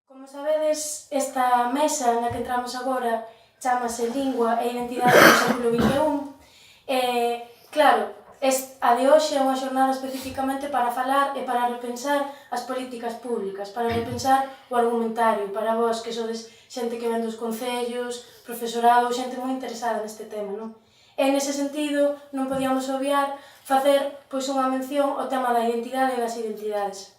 Como sabedes, esta mesa na que entramos agora chamase Lingua e Identidade do século XXI. Claro, a de hoxe é unha xornada especificamente para falar e para repensar as políticas públicas, para repensar o argumentario, para vós que sodes xente que ven dos concellos, profesorado, xente moi interesada neste tema, non? E nese sentido non podíamos obviar facer unha mención ao tema da identidade e das identidades.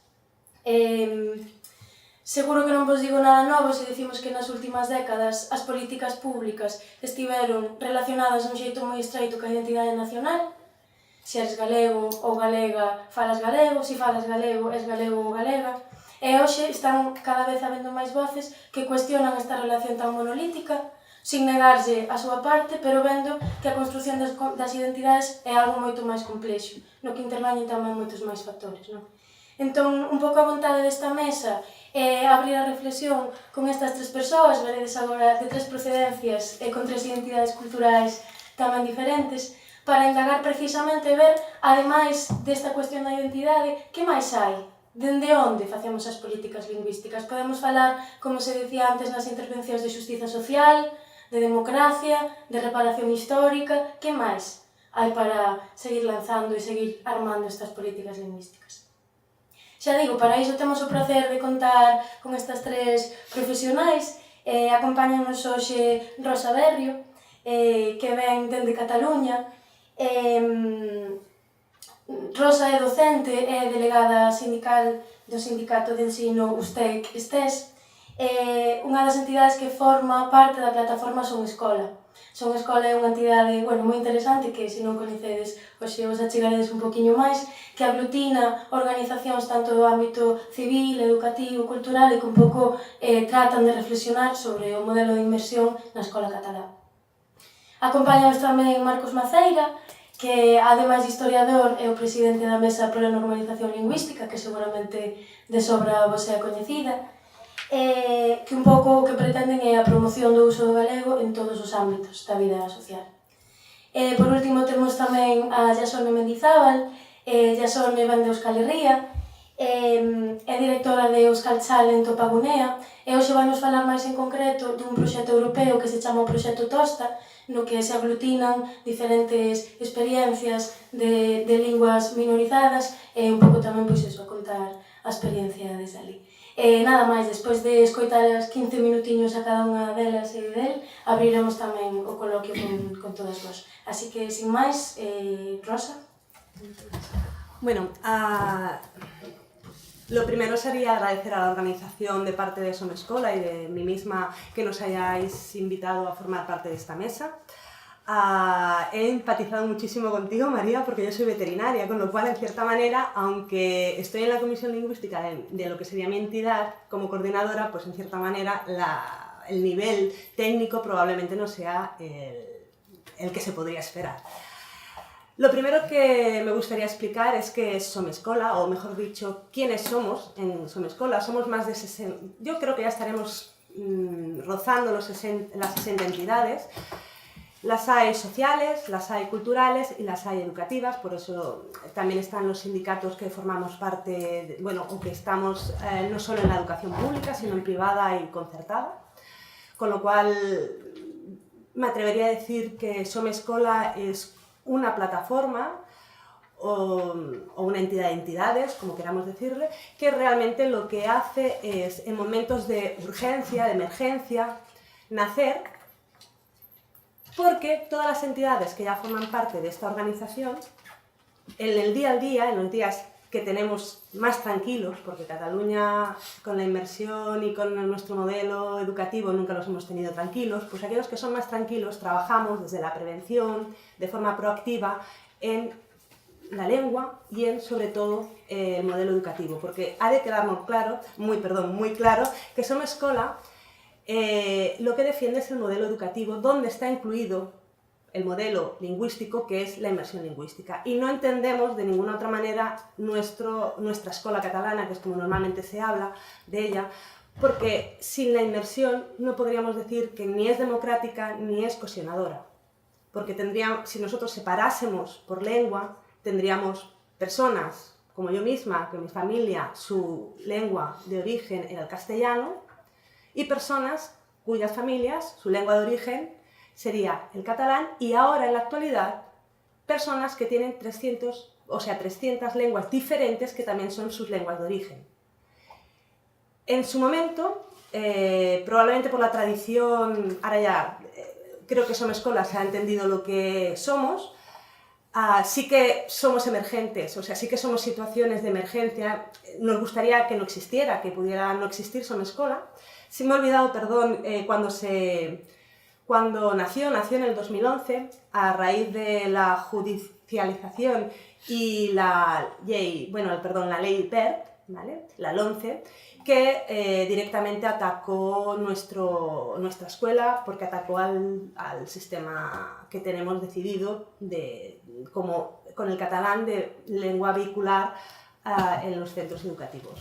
Seguro que non vos digo nada novo se dicimos que nas últimas décadas as políticas públicas estiveron relacionadas de un xeito moi estreito coa identidade nacional. Se eres galego ou galega, falas galego, se falas galego, és galego ou galega. E hoxe están cada vez habendo máis voces que cuestionan esta relación tan monolítica, sin negarse a súa parte, pero vendo que a construción das identidades é algo moito máis complexo, no que interveñen tamén moitos máis factores, non? Entón, un pouco a vontade desta mesa é abrir a reflexión con estas tres persoas, veredes agora de tres procedencias e con tres identidades culturais tamén diferentes, para indagar precisamente ver, ademais desta cuestión da identidade, que máis hai? Dende onde facemos as políticas lingüísticas? Podemos falar, como se dicía antes nas intervencións, de xustiza social, de democracia, de reparación histórica, que máis hai para seguir lanzando e seguir armando estas políticas lingüísticas? Xa digo, para iso temos o placer de contar con estas tres profesionais. Acompáñanos hoxe Rosa Berrio, que ven dende Cataluña. Rosa é docente, é delegada sindical do Sindicato de Ensino USTEC-STES, unha das entidades que forma parte da plataforma Son Escola. Son Escola é unha entidade moi interesante que, se non coñecedes, hoxe vos achegaredes un poquinho máis, que aglutina organizacións tanto do ámbito civil, educativo, cultural e que un pouco tratan de reflexionar sobre o modelo de inmersión na escola catalá. Acompáñanos tamén Marcos Maceira, que, ademais de historiador, é o presidente da Mesa pola Normalización Lingüística, que seguramente de sobra vos é coñecida, que un pouco o que pretenden é a promoción do uso do galego en todos os ámbitos da vida social. Por último, temos tamén a Jasone Mendizábal. Jasone ven de Euskal Herria, é directora de Euskal Challenge o Pagunea, e hoxe vai nos falar máis en concreto dun proxecto europeo que se chama o Proxecto Tosta, no que se aglutinan diferentes experiencias de linguas minorizadas e un pouco tamén a contar a experiencia desde ali. Nada máis, despois de escoitar as 15 minutiños a cada unha delas e del, abriremos tamén o coloquio con todas vos. Así que, sin máis, Rosa. Bueno, lo primero sería agradecer a la organización de parte de Som Escola y de mí misma que nos hayáis invitado a formar parte de esta mesa. He empatizado muchísimo contigo, María, porque yo soy veterinaria, con lo cual, en cierta manera, aunque estoy en la Comisión Lingüística de lo que sería mi entidad como coordinadora, pues en cierta manera el nivel técnico probablemente no sea el que se podría esperar. Lo primero que me gustaría explicar es qué es Som Escola, o mejor dicho, quiénes somos en Som Escola. Somos más de 60, yo creo que ya estaremos rozando las 60 entidades. Las hay sociales, las hay culturales y las hay educativas, por eso también están los sindicatos que formamos parte, o que estamos no solo en la educación pública, sino en privada y concertada. Con lo cual, me atrevería a decir que Som Escola es una plataforma o una entidad de entidades, como queramos decirle, que realmente lo que hace es, en momentos de urgencia, de emergencia, nacer, porque todas las entidades que ya forman parte de esta organización, en el día a día, en los días que tenemos más tranquilos, porque Cataluña con la inmersión y con nuestro modelo educativo nunca los hemos tenido tranquilos, pues aquellos que son más tranquilos trabajamos desde la prevención, de forma proactiva, en la lengua y en, sobre todo, el modelo educativo, porque ha de quedarnos claro, muy claro, que Som Escola lo que defiende es el modelo educativo, donde está incluido el modelo lingüístico, que es la inmersión lingüística. Y no entendemos de ninguna otra manera nuestra escuela catalana, que es como normalmente se habla de ella, porque sin la inmersión no podríamos decir que ni es democrática ni es cohesionadora. Porque si nosotros separásemos por lengua, tendríamos personas como yo misma, que mi familia, su lengua de origen era el castellano, y personas cuyas familias, su lengua de origen sería el catalán, y ahora en la actualidad personas que tienen 300 lenguas diferentes que también son sus lenguas de origen. En su momento, probablemente por la tradición, ahora ya creo que Somescola se ha entendido lo que somos, sí que somos emergentes, o sea, sí que somos situaciones de emergencia. Nos gustaría que no existiera, que pudiera no existir Somescola. Sí me he olvidado, perdón, cuando nació en el 2011, a raíz de la judicialización y la ley Wert, ¿vale? La LOMCE, que directamente atacó nuestra escuela, porque atacó al sistema que tenemos decidido con el catalán de lengua vehicular en los centros educativos.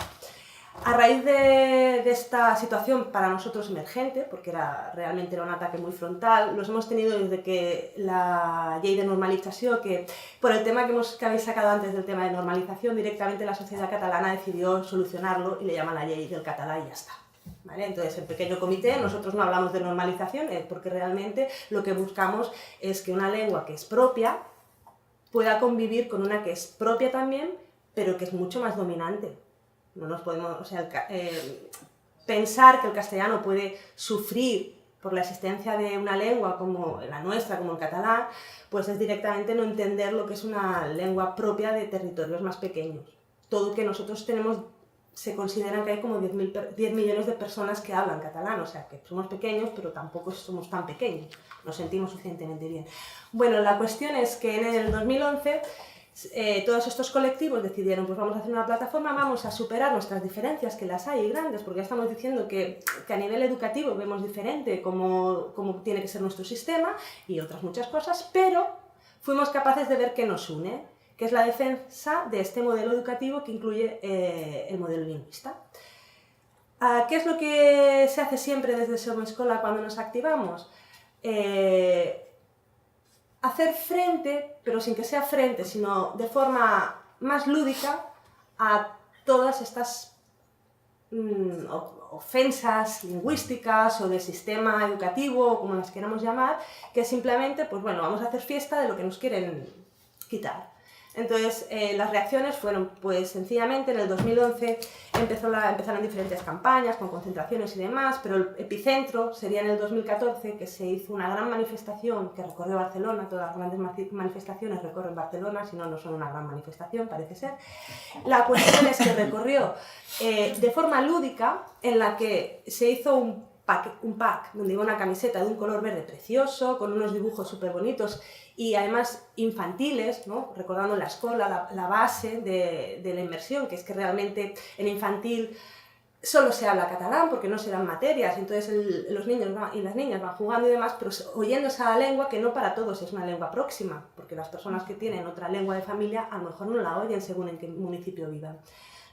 A raíz de esta situación para nosotros emergente, porque realmente era un ataque muy frontal, los hemos tenido desde que la ley de normalitzación, que por el tema que habéis sacado antes del tema de normalización, directamente la sociedad catalana decidió solucionarlo y le llaman la ley del catalán y ya está. ¿Vale? Entonces, en pequeño comité, nosotros no hablamos de normalización, porque realmente lo que buscamos es que una lengua que es propia pueda convivir con una que es propia también, pero que es mucho más dominante. No nos podemos, pensar que el castellano puede sufrir por la existencia de una lengua como la nuestra, como el catalán, pues es directamente no entender lo que es una lengua propia de territorios más pequeños. Todo que nosotros tenemos, se consideran que hay como 10 millones de personas que hablan catalán, o sea que somos pequeños, pero tampoco somos tan pequeños, nos sentimos suficientemente bien. Bueno, la cuestión es que en el 2011 todos estos colectivos decidieron, pues vamos a hacer una plataforma, vamos a superar nuestras diferencias, que las hay grandes, porque ya estamos diciendo que a nivel educativo vemos diferente cómo tiene que ser nuestro sistema y otras muchas cosas, pero fuimos capaces de ver qué nos une, que es la defensa de este modelo educativo que incluye el modelo lingüista. ¿Qué es lo que se hace siempre desde Somescola cuando nos activamos? Hacer frente, pero sin que sea frente, sino de forma más lúdica, a todas estas ofensas lingüísticas o de sistema educativo, o como las queramos llamar, que simplemente, pues bueno, vamos a hacer fiesta de lo que nos quieren quitar. Entonces, las reacciones fueron, pues sencillamente, en el 2011 empezaron diferentes campañas con concentraciones y demás, pero el epicentro sería en el 2014, que se hizo una gran manifestación que recorrió Barcelona. Todas las grandes manifestaciones recorren Barcelona, si no, no son una gran manifestación, parece ser. La cuestión es que recorrió de forma lúdica, en la que se hizo un pack donde iba una camiseta de un color verde precioso, con unos dibujos súper bonitos y además infantiles, ¿no? Recordando la escuela, la base de la inmersión, que es que realmente en infantil solo se habla catalán porque no se dan materias, entonces los niños y las niñas van jugando y demás, pero oyendo esa lengua que no para todos es una lengua próxima, porque las personas que tienen otra lengua de familia a lo mejor no la oyen según en qué municipio vivan.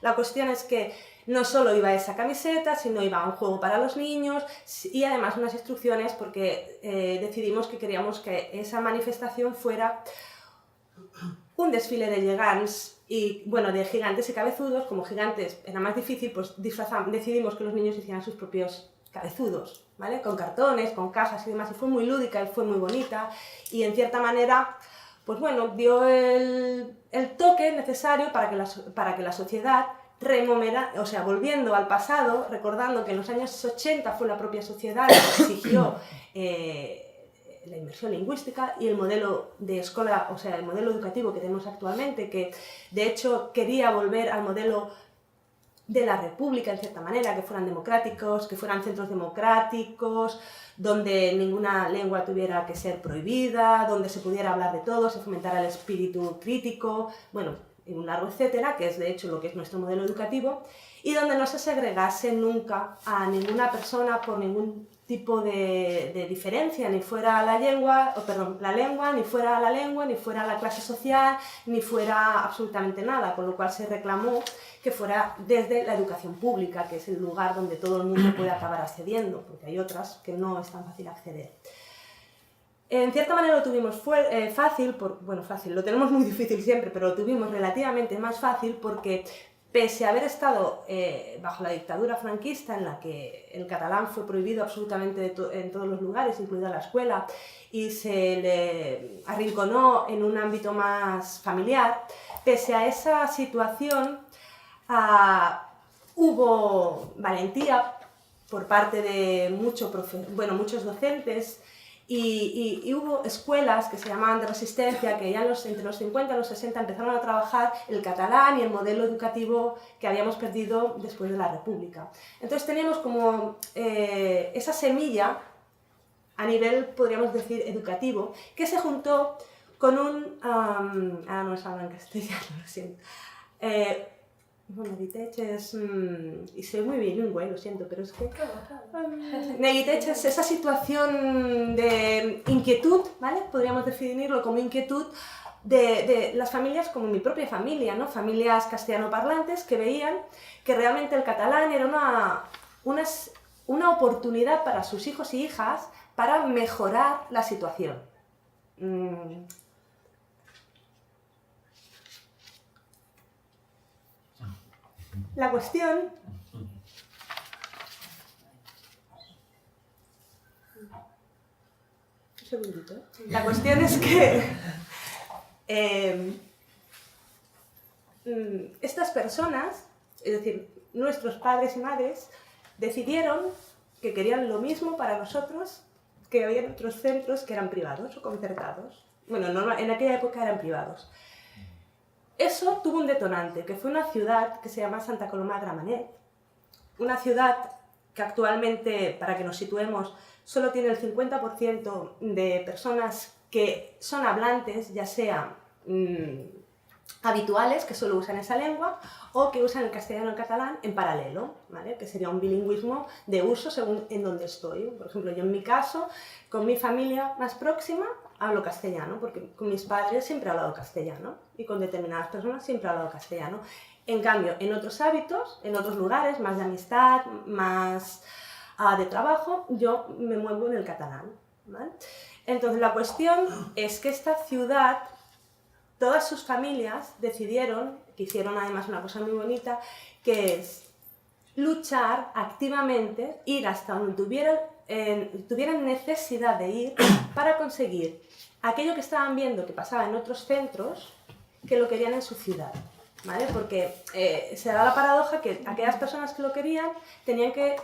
La cuestión es que no solo iba esa camiseta, sino iba un juego para los niños y además unas instrucciones, porque decidimos que queríamos que esa manifestación fuera un desfile de gegants y, bueno, de gigantes y cabezudos. Como gigantes era más difícil, pues decidimos que los niños hicieran sus propios cabezudos, ¿vale? Con cartones, con cajas y demás, y fue muy lúdica y fue muy bonita, y en cierta manera, pues bueno, dio el toque necesario para que la sociedad volviendo al pasado, recordando que en los años 80 fue la propia sociedad que exigió la inmersión lingüística y el modelo de escuela, o sea, el modelo educativo que tenemos actualmente, que de hecho quería volver al modelo de la república, en cierta manera, que fueran democráticos, que fueran centros democráticos, donde ninguna lengua tuviera que ser prohibida, donde se pudiera hablar de todo, se fomentara el espíritu crítico, bueno, un largo etcétera, que es de hecho lo que es nuestro modelo educativo, y donde no se segregase nunca a ninguna persona por ningún tipo de diferencia, ni fuera la lengua, ni fuera la lengua, ni fuera la clase social, ni fuera absolutamente nada, con lo cual se reclamó que fuera desde la educación pública, que es el lugar donde todo el mundo puede acabar accediendo, porque hay otras que no es tan fácil acceder. En cierta manera lo tuvimos fácil, lo tenemos muy difícil siempre, pero lo tuvimos relativamente más fácil porque pese a haber estado bajo la dictadura franquista, en la que el catalán fue prohibido absolutamente en todos los lugares, incluida la escuela, y se le arrinconó en un ámbito más familiar, pese a esa situación hubo valentía por parte de muchos docentes y hubo escuelas que se llamaban de resistencia, que ya entre los 50 y los 60 empezaron a trabajar el catalán y el modelo educativo que habíamos perdido después de la República. Entonces teníamos como esa semilla a nivel, podríamos decir, educativo, que se juntó con un... ahora no me salgo en castellano, lo siento. Neguitech es... y soy muy bilingüe, lo siento, pero es que... Neguitech es esa situación de inquietud, ¿vale? Podríamos definirlo como inquietud de las familias, como mi propia familia, ¿no? Familias castellanoparlantes que veían que realmente el catalán era una oportunidad para sus hijos y hijas para mejorar la situación. La cuestión... Un segundito. La cuestión es que estas personas, es decir, nuestros padres y madres, decidieron que querían lo mismo para nosotros que había otros centros que eran privados o concertados. Bueno, en aquella época eran privados. Eso tuvo un detonante, que fue una ciudad que se llama Santa Coloma de Gramenet, una ciudad que actualmente, para que nos situemos, solo tiene el 50% de personas que son hablantes, ya sea habituales, que solo usan esa lengua, o que usan el castellano y el catalán en paralelo, ¿vale? Que sería un bilingüismo de uso según en donde estoy. Por ejemplo, yo en mi caso, con mi familia más próxima, hablo castellano, porque con mis padres siempre he hablado castellano, y con determinadas personas siempre he hablado castellano. En cambio, en otros hábitos, en otros lugares, más de amistad, más de trabajo, yo me muevo en el catalán, ¿vale? Entonces, la cuestión es que esta ciudad, todas sus familias decidieron, que hicieron además una cosa muy bonita, que es luchar activamente, ir hasta donde tuvieran necesidad de ir para conseguir aquello que estaban viendo que pasaba en otros centros, que lo querían en su ciudad, ¿vale? Porque se da la paradoja que aquellas personas que lo querían tenían que...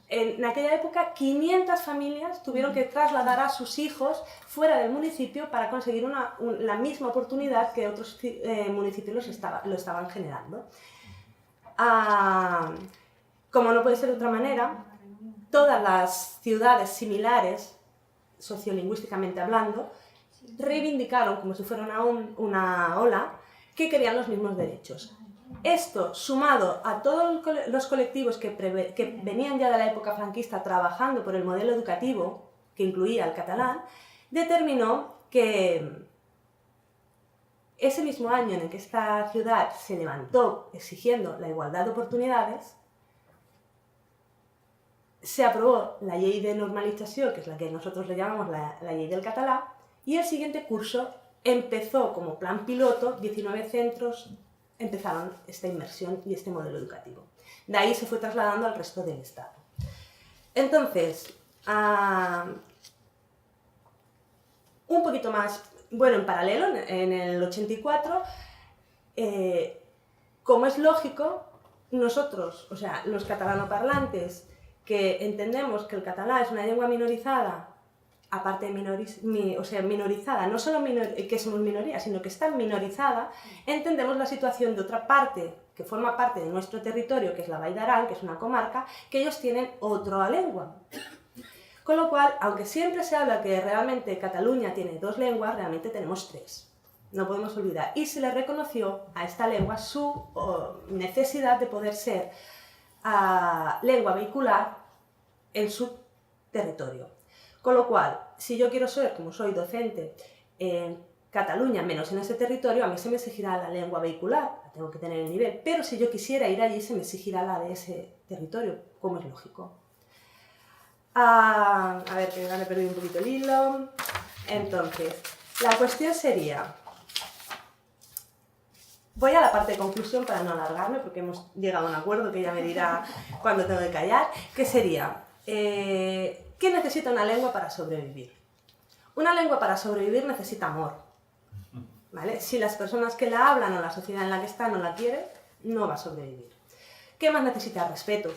En aquella época, 500 familias tuvieron que trasladar a sus hijos fuera del municipio para conseguir la misma oportunidad que otros municipios lo estaban generando. Como no puede ser de otra manera, todas las ciudades similares, sociolingüísticamente hablando, reivindicaron, como si fuera una ola, que querían los mismos derechos. Esto, sumado a todos los colectivos que venían ya de la época franquista trabajando por el modelo educativo, que incluía el catalán, determinó que ese mismo año en el que esta ciudad se levantó exigiendo la igualdad de oportunidades, se aprobó la Llei de Normalització, que es la que nosotros le llamamos la Llei del Català, y el siguiente curso empezó como plan piloto, 19 centros empezaron esta inmersión y este modelo educativo. De ahí se fue trasladando al resto del Estado. Entonces, un poquito más, bueno, en paralelo, en el 84, como es lógico, nosotros, o sea, los catalanoparlantes, que entendemos que el catalán es una lengua minorizada, aparte de minorizada, no solo que somos minoría, sino que está minorizada, entendemos la situación de otra parte, que forma parte de nuestro territorio, que es la Vall d'Aran, que es una comarca, que ellos tienen otra lengua. Con lo cual, aunque siempre se habla que realmente Cataluña tiene 2 lenguas, realmente tenemos 3. No podemos olvidar. Y se le reconoció a esta lengua su necesidad de poder ser lengua vehicular en su territorio. Con lo cual, si yo quiero ser, como soy docente, en Cataluña, menos en ese territorio, a mí se me exigirá la lengua vehicular, la tengo que tener el nivel, pero si yo quisiera ir allí, se me exigirá la de ese territorio, como es lógico. A ver, que ya me he perdido un poquito el hilo. Entonces, la cuestión sería, Voy a la parte de conclusión para no alargarme, porque hemos llegado a un acuerdo que ella me dirá cuándo tengo que callar, que sería, ¿qué necesita una lengua para sobrevivir? Una lengua para sobrevivir necesita amor, ¿vale? Si las personas que la hablan o la sociedad en la que está no la quiere, no va a sobrevivir. ¿Qué más necesita? Respeto.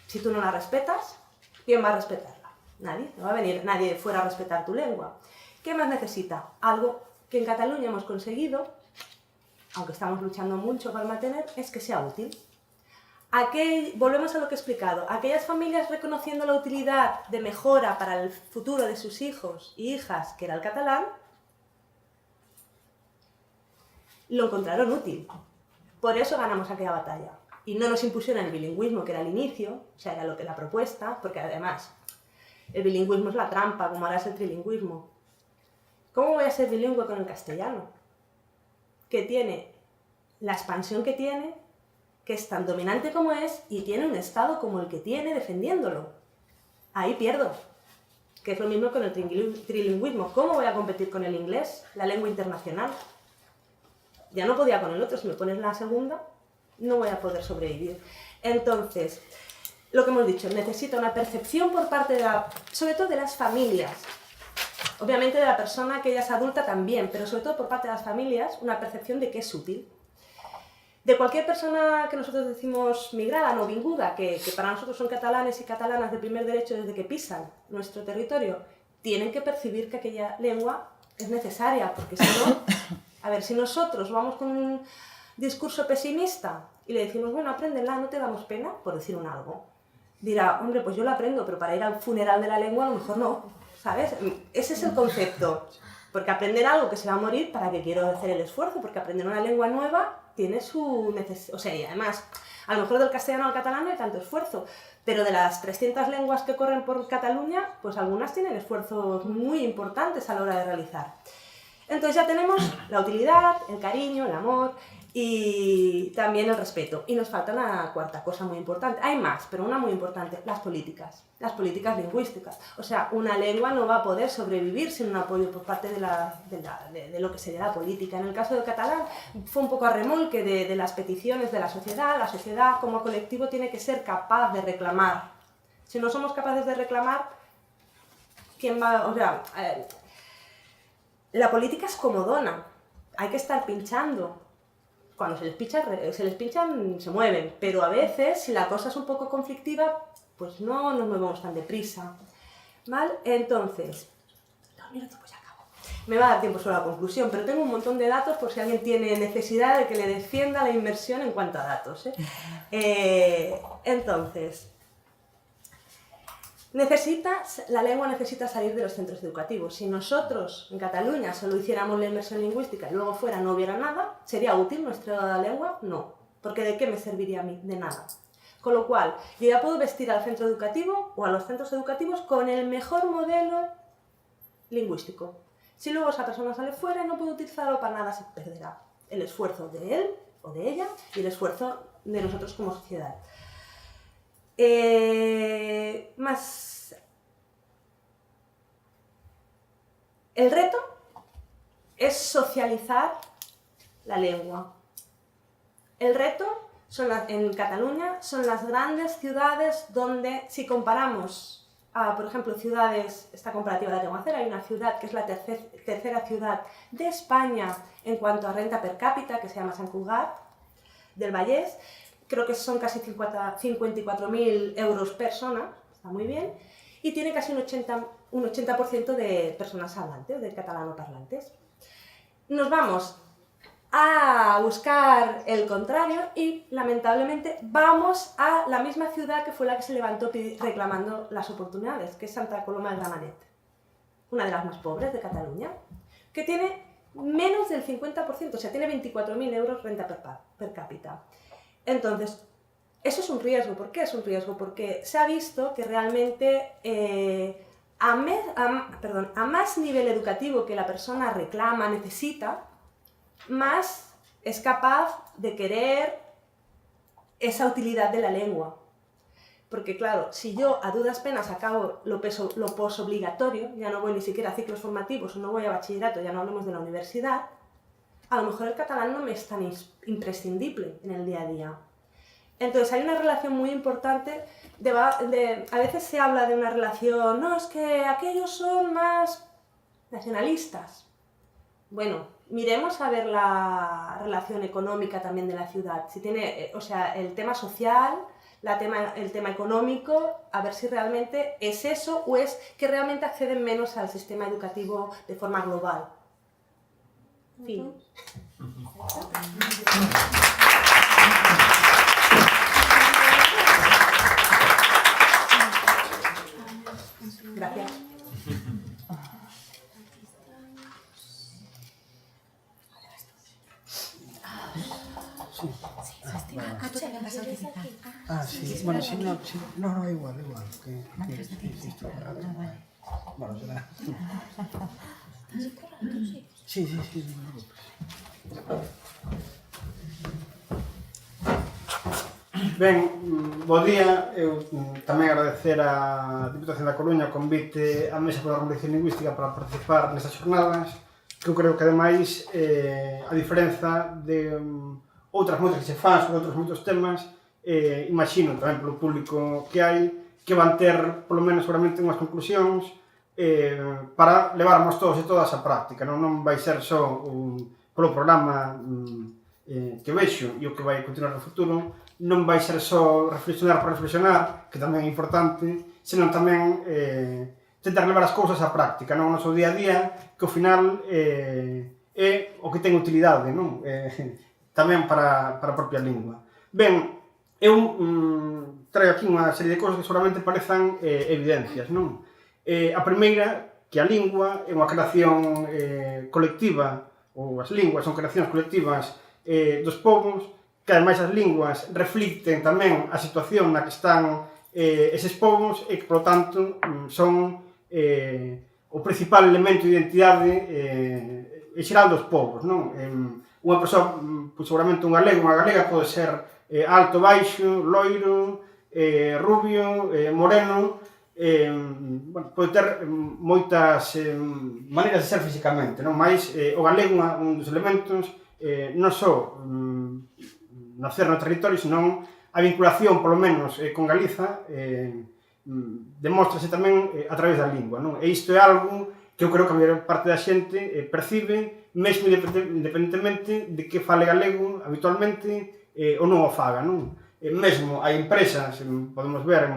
Si tú no la respetas, ¿quién va a respetarla? Nadie. No va a venir nadie fuera a respetar tu lengua. ¿Qué más necesita? Algo que en Cataluña hemos conseguido, aunque estamos luchando mucho para mantener, es que sea útil. Volvemos a lo que he explicado. Aquellas familias reconociendo la utilidad de mejora para el futuro de sus hijos y hijas, que era el catalán, lo encontraron útil. Por eso ganamos aquella batalla. Y no nos impusieron el bilingüismo, que era el inicio, o sea, era lo que la propuesta, porque además el bilingüismo es la trampa, como ahora es el trilingüismo. ¿Cómo voy a ser bilingüe con el castellano? Que tiene la expansión que tiene, que es tan dominante como es, y tiene un Estado como el que tiene defendiéndolo. Ahí pierdo. Que es lo mismo con el trilingüismo. ¿Cómo voy a competir con el inglés, la lengua internacional? Ya no podía con el otro. Si me pones la segunda, no voy a poder sobrevivir. Entonces, lo que hemos dicho, necesita una percepción por parte de sobre todo de las familias. Obviamente de la persona que ya es adulta también, pero sobre todo por parte de las familias, una percepción de que es útil. De cualquier persona que nosotros decimos migrada, no vinguda, que para nosotros son catalanes y catalanas de primer derecho desde que pisan nuestro territorio, tienen que percibir que aquella lengua es necesaria, porque si no, a ver, si nosotros vamos con un discurso pesimista y le decimos, bueno, apréndela, no te damos pena, por decir un algo, dirá, hombre, pues yo la aprendo, pero para ir al funeral de la lengua a lo mejor no, ¿sabes? Ese es el concepto. Porque aprender algo que se va a morir, ¿para qué quiero hacer el esfuerzo? Porque aprender una lengua nueva tiene su necesidad. O sea, y además, a lo mejor del castellano al catalán no hay tanto esfuerzo, pero de las 300 lenguas que corren por Cataluña, pues algunas tienen esfuerzos muy importantes a la hora de realizar. Entonces ya tenemos la utilidad, el cariño, el amor y también el respeto. Y nos falta una cuarta cosa muy importante. Hay más, pero una muy importante, las políticas lingüísticas. O sea, una lengua no va a poder sobrevivir sin un apoyo por parte de lo que sería la política. En el caso del catalán fue un poco a remolque de las peticiones de la sociedad como colectivo tiene que ser capaz de reclamar. Si no somos capaces de reclamar, ¿quién va? O sea, la política es comodona, hay que estar pinchando. Cuando se les pinchan, se mueven, pero a veces, si la cosa es un poco conflictiva, pues no nos movemos tan deprisa, ¿vale? Entonces, 2 minutos, pues ya acabo. Me va a dar tiempo solo a la conclusión, pero tengo un montón de datos por si alguien tiene necesidad de que le defienda la inmersión en cuanto a datos, Entonces, la lengua necesita salir de los centros educativos. Si nosotros en Cataluña solo hiciéramos la inmersión lingüística y luego fuera no hubiera nada, ¿sería útil nuestra lengua? No, porque ¿de qué me serviría a mí? De nada. Con lo cual, yo ya puedo vestir al centro educativo o a los centros educativos con el mejor modelo lingüístico. Si luego esa persona sale fuera y no puede utilizarlo para nada, se perderá el esfuerzo de él o de ella y el esfuerzo de nosotros como sociedad. El reto es socializar la lengua. El reto en Cataluña son las grandes ciudades donde, si comparamos, por ejemplo, ciudades, esta comparativa la tengo que hacer, hay una ciudad que es la tercera ciudad de España en cuanto a renta per cápita, que se llama Sant Cugat del Vallès. Creo que son casi 54.000 euros persona, está muy bien, y tiene casi un 80% de personas hablantes, de catalano parlantes. Nos vamos a buscar el contrario y, lamentablemente, vamos a la misma ciudad que fue la que se levantó reclamando las oportunidades, que es Santa Coloma de Gramenet, una de las más pobres de Cataluña, que tiene menos del 50%, o sea, tiene 24.000 euros renta per cápita. Entonces, eso es un riesgo. ¿Por qué es un riesgo? Porque se ha visto que realmente a más nivel educativo que la persona reclama, necesita, más es capaz de querer esa utilidad de la lengua. Porque claro, si yo a duras penas acabo lo posobligatorio, ya no voy ni siquiera a ciclos formativos o no voy a bachillerato, ya no hablemos de la universidad, a lo mejor el catalán no me es tan imprescindible en el día a día. Entonces hay una relación muy importante, a veces se habla de una relación, no, es que aquellos son más nacionalistas. Bueno, miremos a ver la relación económica también de la ciudad, si tiene, o sea, el tema social, el tema económico, a ver si realmente es eso o es que realmente acceden menos al sistema educativo de forma global. Fin. Gracias. Sí, bueno, sí, no, igual. Bueno, será. Sí, no te preocupes. Ben, bo día. Eu tamén agradecer á Diputación da Coruña o convite á Mesa pola Normalización Lingüística para participar nestas jornadas, que eu creo que, ademais, a diferenza de outras moitas que se fan sobre outros moitos temas, imagino tamén polo público que hai, que van ter, polo menos, seguramente, unhas conclusións para levarmos todos e todas á práctica. Non vai ser só polo programa que vexo e o que vai continuar no futuro, non vai ser só reflexionar por reflexionar, que tamén é importante, senón tamén tentar levar as cousas á práctica, non? O noso día a día, que ao final é o que ten utilidade, non? Tamén para a propia lingua. Ben, eu traio aquí unha serie de cousas que seguramente parezan evidencias, non? A primeira, que a lingua é unha creación colectiva, ou as linguas son creacións colectivas dos povos, que ademais as linguas reflicten tamén a situación na que están eses povos e que, polo tanto, son o principal elemento de identidade xeral dos povos, non? Unha persoa, seguramente un galego, unha galega pode ser alto, baixo, loiro, rubio, moreno, pode ter moitas maneiras de ser físicamente, non? Mais o galego é un dos elementos non só nacer no territorio, senón a vinculación, polo menos, con Galiza demóstrase tamén a través da lingua, non? E isto é algo que eu creo que a maior parte da xente percibe, mesmo independentemente de que fale galego habitualmente ou non o faga, non? Mesmo hai empresas, podemos ver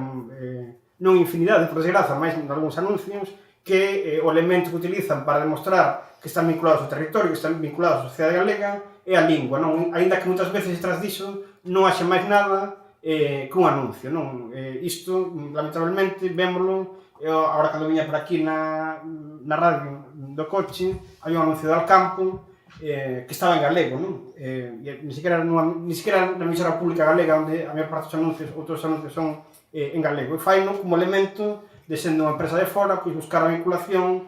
non infinidade, por desgraza, máis algúns anuncios, que o elemento que utilizan para demostrar que están vinculados ao territorio, que están vinculados á sociedade galega, é a lingua, non? Aínda que moitas veces tras diso non haxe máis nada que un anuncio, non? Isto, lamentablemente, vémolo, agora cando viña por aquí na radio do coche, había un anuncio de Alcampo que estaba en galego, non? Ni siquiera na emisora pública galega, onde a maior parte dos anuncios, outros anuncios son en galego. E faino como elemento de sendo unha empresa de fora, pois buscar a vinculación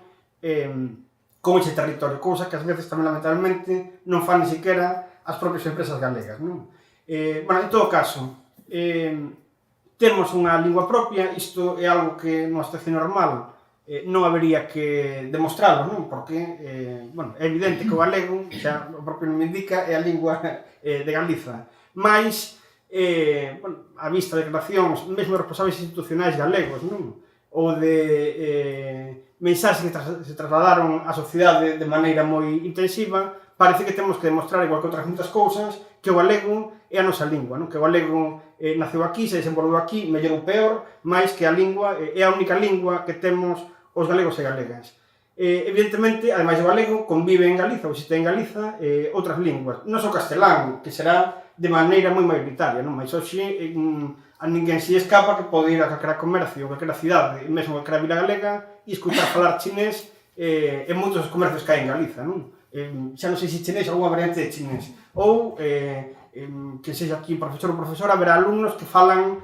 con ese territorio, cousa que ás veces tamén lamentablemente non fan ni siquiera as propias empresas galegas, non? Bueno, en todo caso, temos unha lingua propia, isto é algo que nunha situación normal non habería que demostrarlo, non? Porque, bueno, é evidente que o galego, xa o propio nome indica, é a lingua de Galiza, mas, bueno, a vista de declaracións, mesmo de responsables institucionais galegos, non? Ou de mensaxes que se trasladaron á sociedade de maneira moi intensiva, parece que temos que demostrar, igual que outras moitas cousas, que o galego é a nosa lingua, non? Que o galego naceu aquí, se desenvolveu aquí, mellor ou peor, mais que a lingua é a única lingua que temos os galegos e galegas. Evidentemente, ademais do galego, convive en Galiza, ou existe en Galiza, outras linguas. Non só castelán, que será de maneira moi mayoritaria, non? Mas hoxe a ninguén se escapa que pode ir a calquera comercio, a calquera cidade, mesmo a calquera vila galega, e escutar falar chinés en moitos dos comercios que hai en Galiza, non? Xa non sei se chinés ou unha variante de chinés. Ou, que sexa aquí profesor ou profesora, haberá alumnos que falan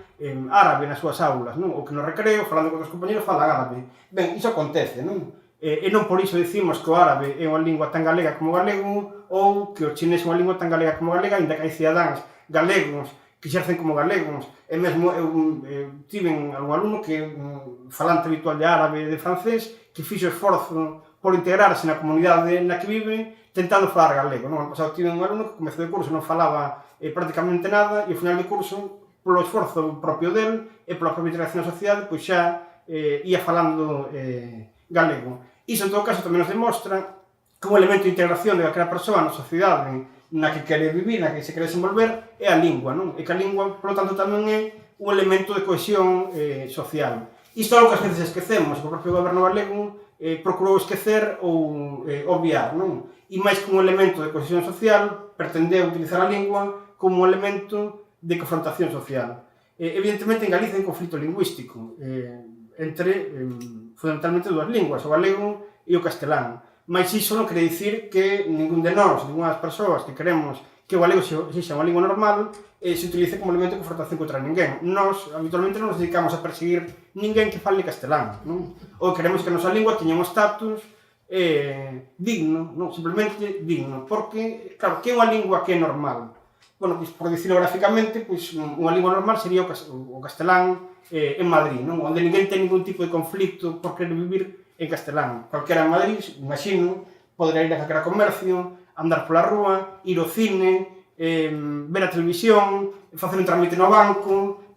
árabe nas súas aulas, non? Ou que no recreo, falando con outros compañeros, falan árabe. Ben, iso acontece, non? E non por iso dicimos que o árabe é unha lingua tan galega como o galego, ou que o chinés é unha lingua tan galega como o galega, ainda que hai cidadáns galegos que exercen como galegos, e mesmo eu tiven algún alumno que falante habitual de árabe e de francés, que fixo esforzo por integrarse na comunidade na que vive, tentando falar galego, non? Ano pasado tive un alumno que comezou de curso, non falaba prácticamente nada, e ao final de curso, polo esforzo propio del e pola propia integración na sociedade, pois xa ia falando galego. Iso, en todo caso, tamén nos demostra que un elemento de integración de calquera persoa na sociedade na que quere vivir, na que se quere desenvolver, é a lingua, non? E que a lingua, polo tanto, tamén é un elemento de cohesión social. Isto é algo que ás veces esquecemos, que o propio goberno galego procurou esquecer ou obviar, non? E máis que un elemento de cohesión social, pretendeu utilizar a lingua como un elemento de confrontación social. Evidentemente, en Galicia hai un conflito lingüístico entre, fundamentalmente, dúas linguas, o galego e o castelán. Mas iso non quere dicir que ningún de nós, ninguna das persoas que queremos que o galego sexa unha lingua normal, se utilice como elemento de confrontación contra ninguén. Nós, habitualmente, non nos dedicamos a perseguir ninguén que fale castelán, non? Ou queremos que a nosa lingua teña un estatus digno, non? Simplemente digno. Porque, claro, que é unha lingua que é normal? Bueno, pois, por dicirlo gráficamente, pois, unha lingua normal sería o castelán en Madrid, non? Onde ninguén ten ningún tipo de conflito por querer vivir en castelán. Calquera en Madrid, imagino, poderá ir a calquera comercio, andar pola rúa, ir ao cine, ver a televisión, facer un trámite no banco,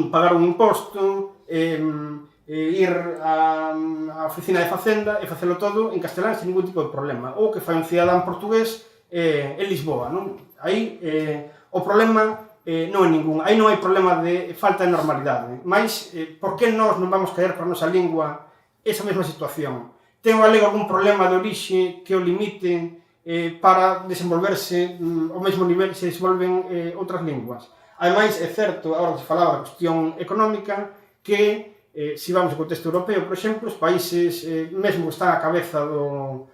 pagar un imposto, ir á oficina de Facenda e facelo todo en castelán sen ningún tipo de problema. Ou que fai un cidadán portugués en Lisboa, non? Aí o problema non é ningún. Aí non hai problema de falta de normalidade. Mais, por que nós non vamos caer para a nosa lingua esa mesma situación? Ten o galego algún problema de orixe que o limite para desenvolverse ao mesmo nivel que se desenvolven outras linguas? Ademais, é certo, agora que se falaba da cuestión económica, que se vamos ao contexto europeo, por exemplo, os países mesmo que están á cabeza no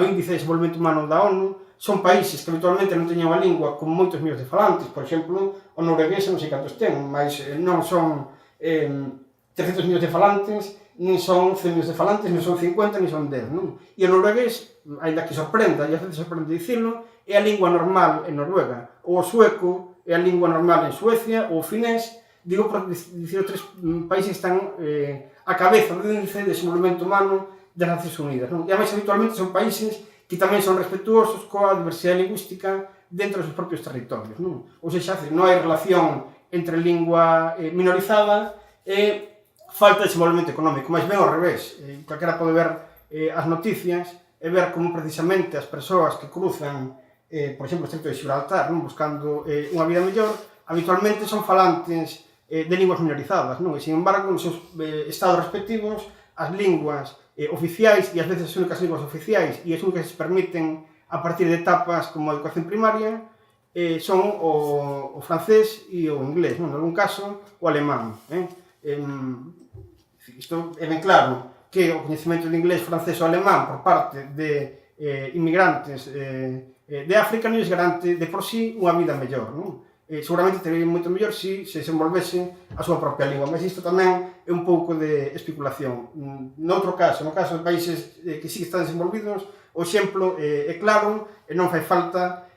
índice de desenvolvemento humano da ONU son países que habitualmente non teñen unha lingua con moitos millóns de falantes. Por exemplo, o noruegués non sei cantos ten, mas non son 300 millóns de falantes, nin son 100 millóns de falantes, nin son 50, nin son 10, non? E o noruegués, ainda que sorprenda, e a veces sorprende dicirlo, é a lingua normal en Noruega. Ou o sueco é a lingua normal en Suecia, ou o finés, digo por dicir tres países que están a cabeza do índice de desenvolvemento humano das Nacións Unidas, non? E ademais, habitualmente, son países que tamén son respetuosos coa diversidade lingüística dentro dos seus propios territorios, non? Ou seja, non hai relación entre lingua minorizada e falta de desenvolvemento económico, máis ben ao revés. Calquera pode ver as noticias e ver como precisamente as persoas que cruzan, por exemplo, o Estreito de Gibraltar, non? Buscando unha vida mellor, habitualmente son falantes de linguas minorizadas, non? E, sin embargo, nos seus estados respectivos, as linguas oficiais, e ás veces as únicas linguas oficiais e as únicas que se permiten a partir de etapas como a educación primaria, son o francés e o inglés, non? En algún caso, o alemán. Isto é ben claro que o coñecemento de inglés, francés ou alemán por parte de inmigrantes de África non lles garante de por sí unha vida mellor, non? Seguramente teria moito mellor se desenvolvese a súa propia lingua, mas isto tamén é un pouco de especulación. Noutro caso, no caso de países que sí que están desenvolvidos, o exemplo é claro e non fai falta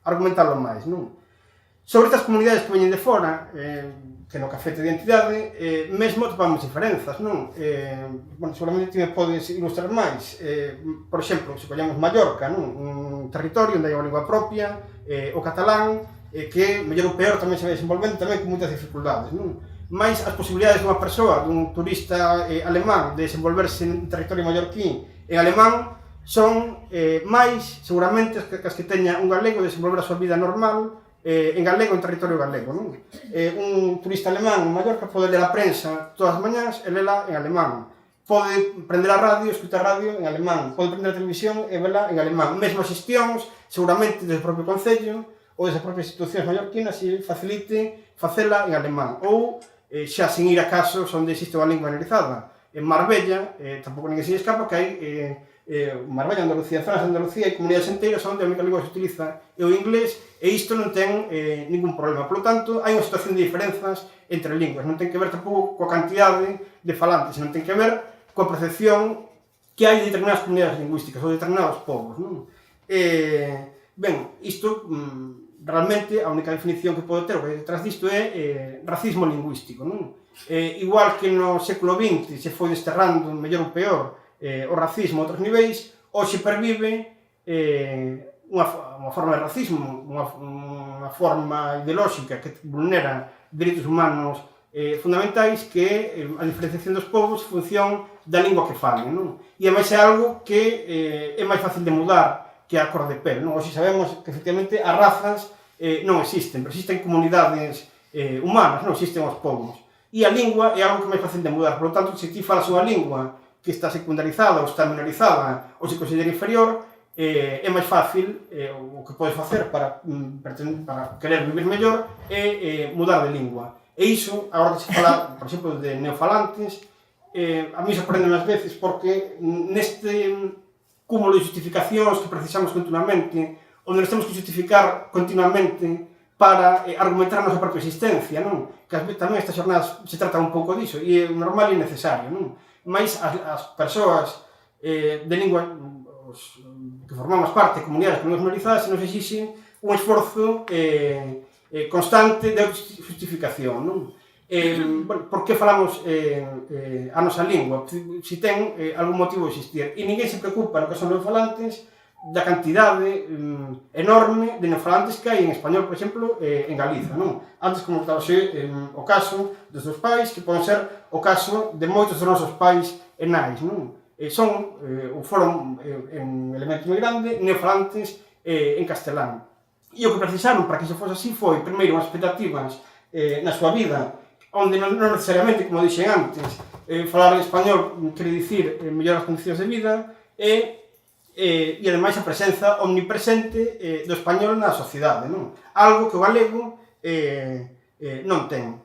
argumentalo máis, non? Sobre estas comunidades que veñen de fora, que no cafete de identidade, mesmo topamos diferenzas, non? Bueno, seguramente ti me podes ilustrar máis. Por exemplo, se collamos Mallorca, non? Un territorio onde hai unha lingua propia, o catalán, que, mellor ou peor, tamén se vai desenvolvendo tamén con moitas dificultades, non? Mais as posibilidades dunha persoa, dun turista alemán, de desenvolverse en territorio mallorquín en alemán son máis, seguramente, que as que teña un galego de desenvolver a súa vida normal en galego en territorio galego, non? Un turista alemán en Mallorca pode ler a prensa todas as mañás e lela en alemán. Pode prender a radio, escutar radio en alemán. Pode prender a televisión e vela en alemán. Mesmo as xestións, seguramente, desde o propio concello ou desde as propias institucións mallorquinas se facilite facela en alemán. Ou, xa sin ir a casos onde existe unha lingua minorizada. En Marbella, tampouco ninguén se escapa que hai Marbella, Andalucía, zonas de Andalucía e comunidades enteiras onde a única lingua que se utiliza é o inglés e isto non ten ningún problema. Por lo tanto, hai unha situación de diferenzas entre linguas. Non ten que ver tampouco coa cantidade de falantes, non ten que ver coa percepción que hai de determinadas comunidades lingüísticas ou de determinados povos, non? Ben, isto realmente a única definición que pode ter o que hai detrás disto é racismo lingüístico, non? igual que no século XX se foi desterrando, mellor ou peor, o racismo a outros niveis, hoxe pervive unha forma de racismo, unha forma ideolóxica que vulnera dereitos humanos fundamentais, que a diferenciación dos povos en función da lingua que falen, non? E ademais é algo que é máis fácil de mudar que a cor de pel, non? Hoxe sabemos que, efectivamente, as razas non existen, pero existen comunidades humanas, non existen os povos. E a lingua é algo que é máis fácil de mudar, por lo tanto, se ti falas unha lingua que está secundarizada ou está minorizada ou se considera inferior, é máis fácil, o que podes facer para querer vivir mellor é mudar de lingua. E iso, agora que se fala, por exemplo, de neofalantes, a mí sorprende ás veces porque neste cúmulo de justificacións que precisamos continuamente, onde nos temos que justificar continuamente para argumentar a nosa propia existencia, non? Que tamén estas jornadas se tratan un pouco diso, e é normal e necesario, non? Mais as persoas de lingua que formamos parte de comunidades con linguas minorizadas se nos exixen un esforzo constante de justificación, non? Por que falamos a nosa lingua? Se ten algún motivo de existir. E ninguén se preocupa, no que son neofalantes, da cantidade enorme de neofalantes que hai en español, por exemplo, en Galiza, non? Antes comentábase o caso dos seus pais, que poden ser o caso de moitos dos nosos pais e nais, non? Foron en elemento moi grande neofalantes en castelán. E o que precisaron para que iso fose así foi, primeiro, unhas expectativas na súa vida, onde non necesariamente, como dixen antes, falar en español quere dicir mellorar as condicións de vida, e ademais a presenza omnipresente do español na sociedade, non? Algo que o galego non ten.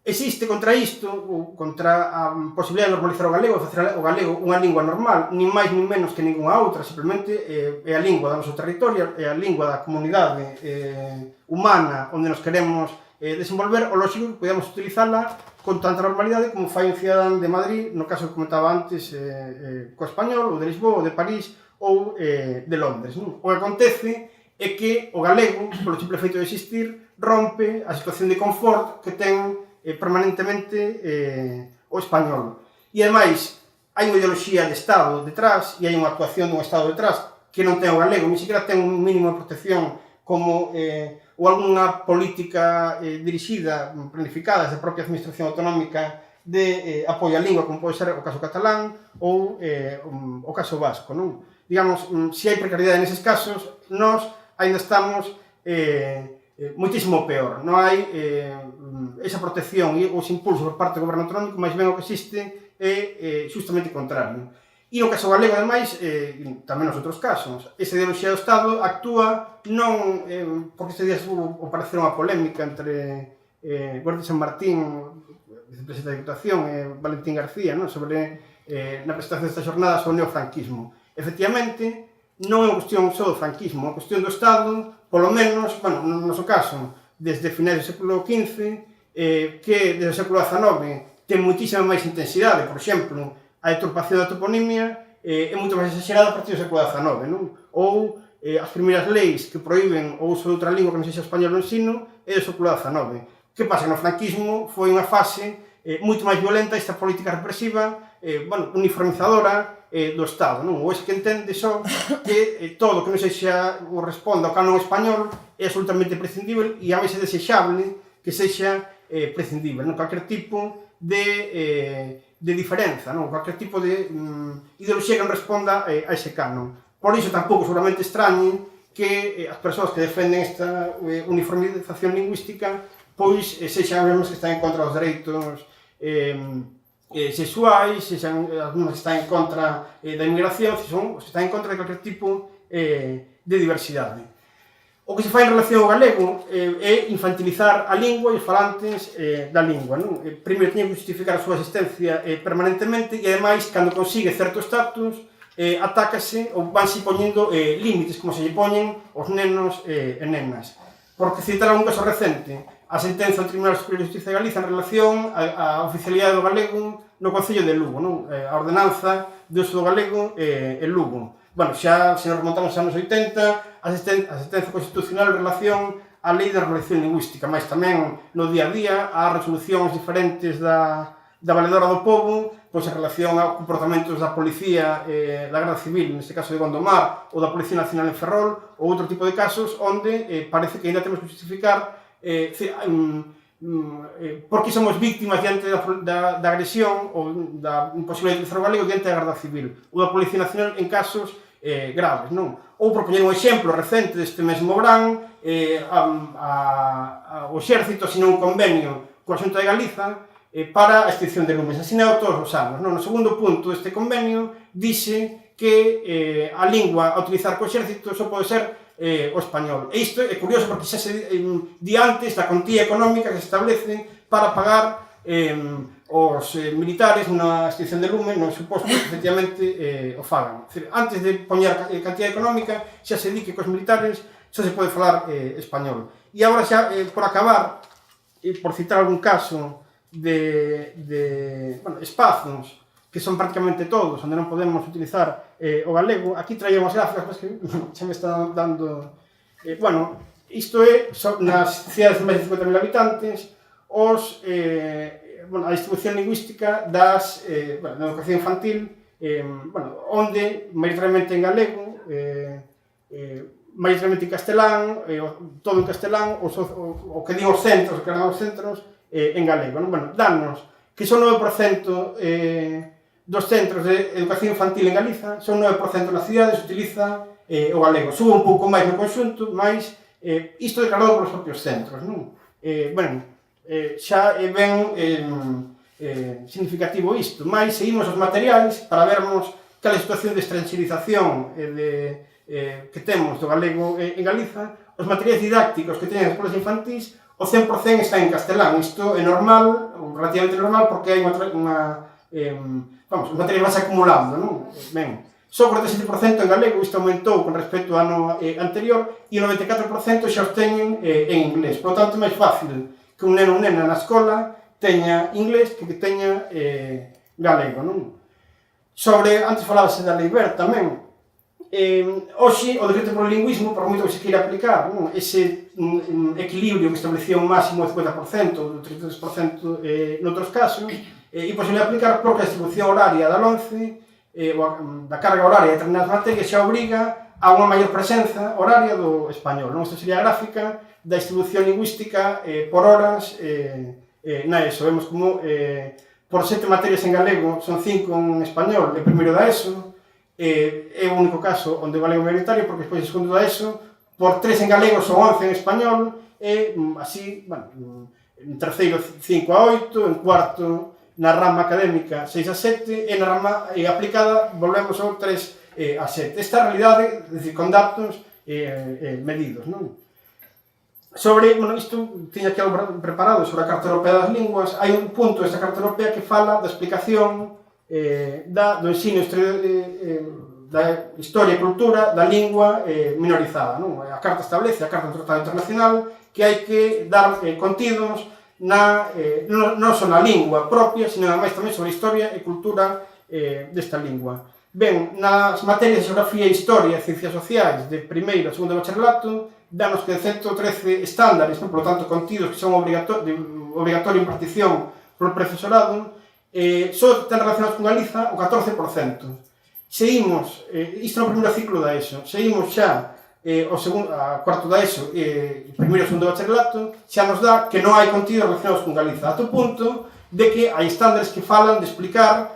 Existe contra isto, ou contra a posibilidade de normalizar o galego, de facer o galego unha lingua normal, nin máis nin menos que ninguna outra, simplemente é a lingua do noso territorio, é a lingua da comunidade humana onde nos queremos desenvolver, o lógico que podemos utilizala con tanta normalidade como fai un cidadán de Madrid, no caso que comentaba antes, co español, ou de Lisboa, ou de París, ou de Londres, non? O que acontece é que o galego, polo simple feito de existir, rompe a situación de confort que ten permanentemente o español. E, ademais, hai unha ideoloxía de Estado detrás, e hai unha actuación dun Estado detrás que non ten o galego, ni siquiera ten un mínimo de protección como ou algunha política dirixida, planificada desde a propia administración autonómica de apoio á lingua, como pode ser o caso catalán ou o caso vasco, non? Digamos, se hai precariedade neses casos, nós ainda estamos moitísimo peor. Non hai esa protección e os impulsos por parte do goberno autonómico, máis ben o que existe é justamente contrario. E no caso galego, ademais, tamén nos outros casos, esa ideoloxía do Estado actúa non porque este día o parecer unha polémica entre Guardia San Martín, vicepresidente da Diputación, e Valentín García, non? Sobre na presentación desta jornada sobre o neofranquismo. Efectivamente, non é unha cuestión só do franquismo, é unha cuestión do Estado, polo menos, bueno, no noso caso, desde finais do século XV, que desde o século XIX ten moitísima máis intensidade. Por exemplo, a deturpación da toponimia é moito máis exagerada a partir do século XIX, non? Ou as primeiras leis que proíben o uso de outra lingua que non sexa español no ensino é do século XIX. Que pasa? Que no franquismo foi unha fase moito máis violenta esta política represiva, uniformizadora do Estado, non? Ou ese que entende só que todo que non sexa ou responda ao canon español é absolutamente prescindible e a máis é desexable que sexa prescindible, non? Calquer tipo de diferenza, non? Calquer tipo de ideoloxía que non responda a ese canon. Por iso tampouco seguramente extrañe que as persoas que defenden esta uniformización lingüística pois sexan as mesmas que están en contra dos dereitos sexuais, sexan as mesmas que están en contra da inmigración, son os que están en contra de calquer tipo de diversidade. O que se fai en relación ao galego é infantilizar a lingua e os falantes da lingua, non? Primeiro teñen que justificar a súa existencia permanentemente e, ademais, cando consigue certo estatus, atácase ou vanse poñendo límites, como se lle poñen os nenos e nenas. Porque citar un caso recente, a sentenza do Tribunal Superior de Justicia de Galiza en relación á oficialidade do galego no Concello de Lugo, non? A ordenanza de uso do galego en Lugo. Bueno, xa se nos remontamos aos anos 80, a sentenza constitucional en relación a lei de regulación lingüística, mas tamén no día a día há resolucións diferentes da Valedora do Pobo, pois en relación a comportamentos da Policía da Garda Civil, neste caso de Gondomar, ou da Policía Nacional en Ferrol, ou outro tipo de casos onde parece que ainda temos que justificar porque somos víctimas diante da agresión ou da imposibilidade de utilizar o galego diante da Garda Civil ou da Policía Nacional en casos graves, non? Ou, por poñer un exemplo recente deste mesmo verán, o Exército asinou un convenio coa Xunta de Galiza para a extinción de lumes, asinado todos os anos. No segundo punto deste convenio dice que a lingua a utilizar co Exército só pode ser o español. E isto é curioso porque xa se di antes da contía económica que se establece para pagar os militares na extinción de lume no suposto que efectivamente o fagan. Antes de poñer cantidad económica xa se di que cos militares xa se pode falar español. E agora xa, por acabar, por citar algún caso de espazos que son prácticamente todos onde non podemos utilizar o galego, aquí traía unhas gráficas que xa me está dando... isto é nas cidades de máis de 50.000 habitantes a distribución lingüística da educación infantil, onde maioritariamente en galego, maioritariamente en castelán, todo en castelán, o que digo os centros, que eran os centros, en galego. Danos que son 9% dos centros de educación infantil en Galiza, son 9% nas cidades, utiliza o galego. Sube un pouco máis no conxunto, mas isto declarado polos propios centros. Xa é ben significativo isto, mas seguimos os materiais para vermos cal é a situación de estranxerización que temos do galego en Galiza. Os materiais didácticos que teñen as escolas infantís, o 100% está en castelán. Isto é normal, ou relativamente normal, porque hai os materiais vas acumulando, non? Ben, só 47% en galego, isto aumentou con respecto ao ano anterior, e o 94% xa os teñen en inglés. Por lo tanto, é máis fácil que un neno ou nena na escola teña inglés que teña galego, non? Antes falábase da lei Wert tamén. Hoxe, o decreto por lingüismo, por moito que se queira aplicar, ese equilibrio que establecía un máximo de 50%, ou 33% noutros casos, é posible aplicar porque a distribución horaria da LOMCE, da carga horaria de determinadas materias, xa obriga a unha maior presenza horaria do español. Esta sería a gráfica da distribución lingüística por horas na ESO. Vemos como por 7 materias en galego son 5 en español de primeiro da ESO, é o único caso onde o galego é mayoritario, porque despois de segundo da ESO, por 3 en galego son 11 en español, e así, en terceiro 5 a 8, en cuarto na rama académica 6 a 7, e na rama aplicada volvemos ao 3 a 7. Esta é a realidade, con datos medidos, non? Isto tiña aquí algo preparado sobre a Carta Europea das Linguas. Hai un punto desta Carta Europea que fala da explicación do ensino da historia e cultura da lingua minorizada. A Carta establece, a Carta do Tratado Internacional, que hai que dar contidos non só na lingua propia, sino máis tamén sobre a historia e cultura desta lingua. Ben, nas materias de Xeografía e Historia e Ciencias Sociais de primeiro e segundo bacharelato, danos que 113 estándares, por lo tanto, contidos que son obrigatoria impartición polo profesorado, só ten relacionados con Galiza o 14%. Seguimos, isto no primeiro ciclo da ESO, seguimos xa a cuarto da ESO, primeiro e segundo bacharelato, xa nos dá que non hai contidos relacionados con Galiza, a punto de que hai estándares que falan de explicar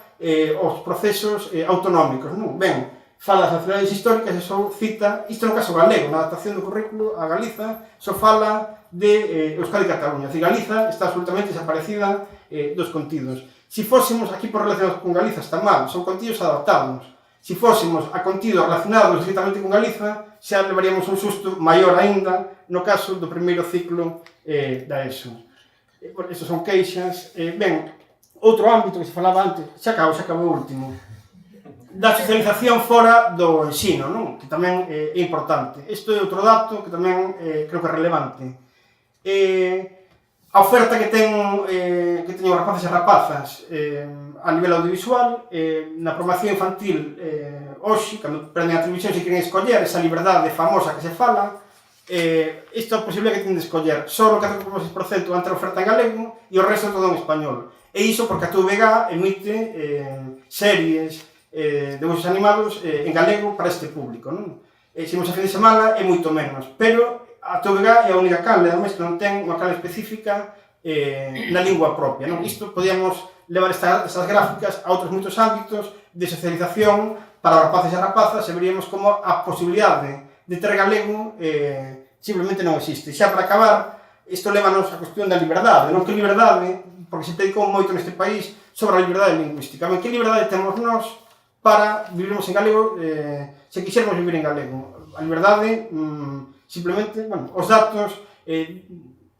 os procesos autonómicos. Ben, fala das nacionalidades históricas e só cita, isto no caso galego, na adaptación do currículo a Galiza, só fala de Euskadi e Cataluña. Galiza está absolutamente desaparecida dos contidos. Si fósemos aquí por relacionados con Galiza está mal, son contidos adaptados. Si fósemos a contidos relacionados directamente con Galiza, xa levaríamos un susto maior aínda no caso do primeiro ciclo da ESO. Estos son queixas. Ben, outro ámbito que se falaba antes, xa acabou o último, da socialización fora do ensino, non? Que tamén é importante. Isto é outro dato que tamén creo que é relevante. A oferta que teñen os rapaces e rapazas a nivel audiovisual, na formación infantil hoxe, cando prenden a televisión se queren escoller esa liberdade famosa que se fala, isto é a posibilidade que ten de escoller só o 4,6% entre a oferta en galego e o resto todo en español. E iso porque a TVG emite series, debuxos animados en galego para este público, non? Se imos a fin de semana é moito menos, pero a TVG é a única canle, ademais que non ten unha canle específica na lingua propia, non? Isto podíamos levar estas gráficas a outros moitos ámbitos de socialización para rapaces e rapazas e veríamos como a posibilidade de ter galego simplemente non existe. Xa para acabar, isto levanos a cuestión da liberdade, non? Que liberdade, porque se predicou moito neste país sobre a liberdade lingüística. Que liberdade temos nós para vivirmos en galego se quixermos vivir en galego? A liberdade, simplemente, bueno, os datos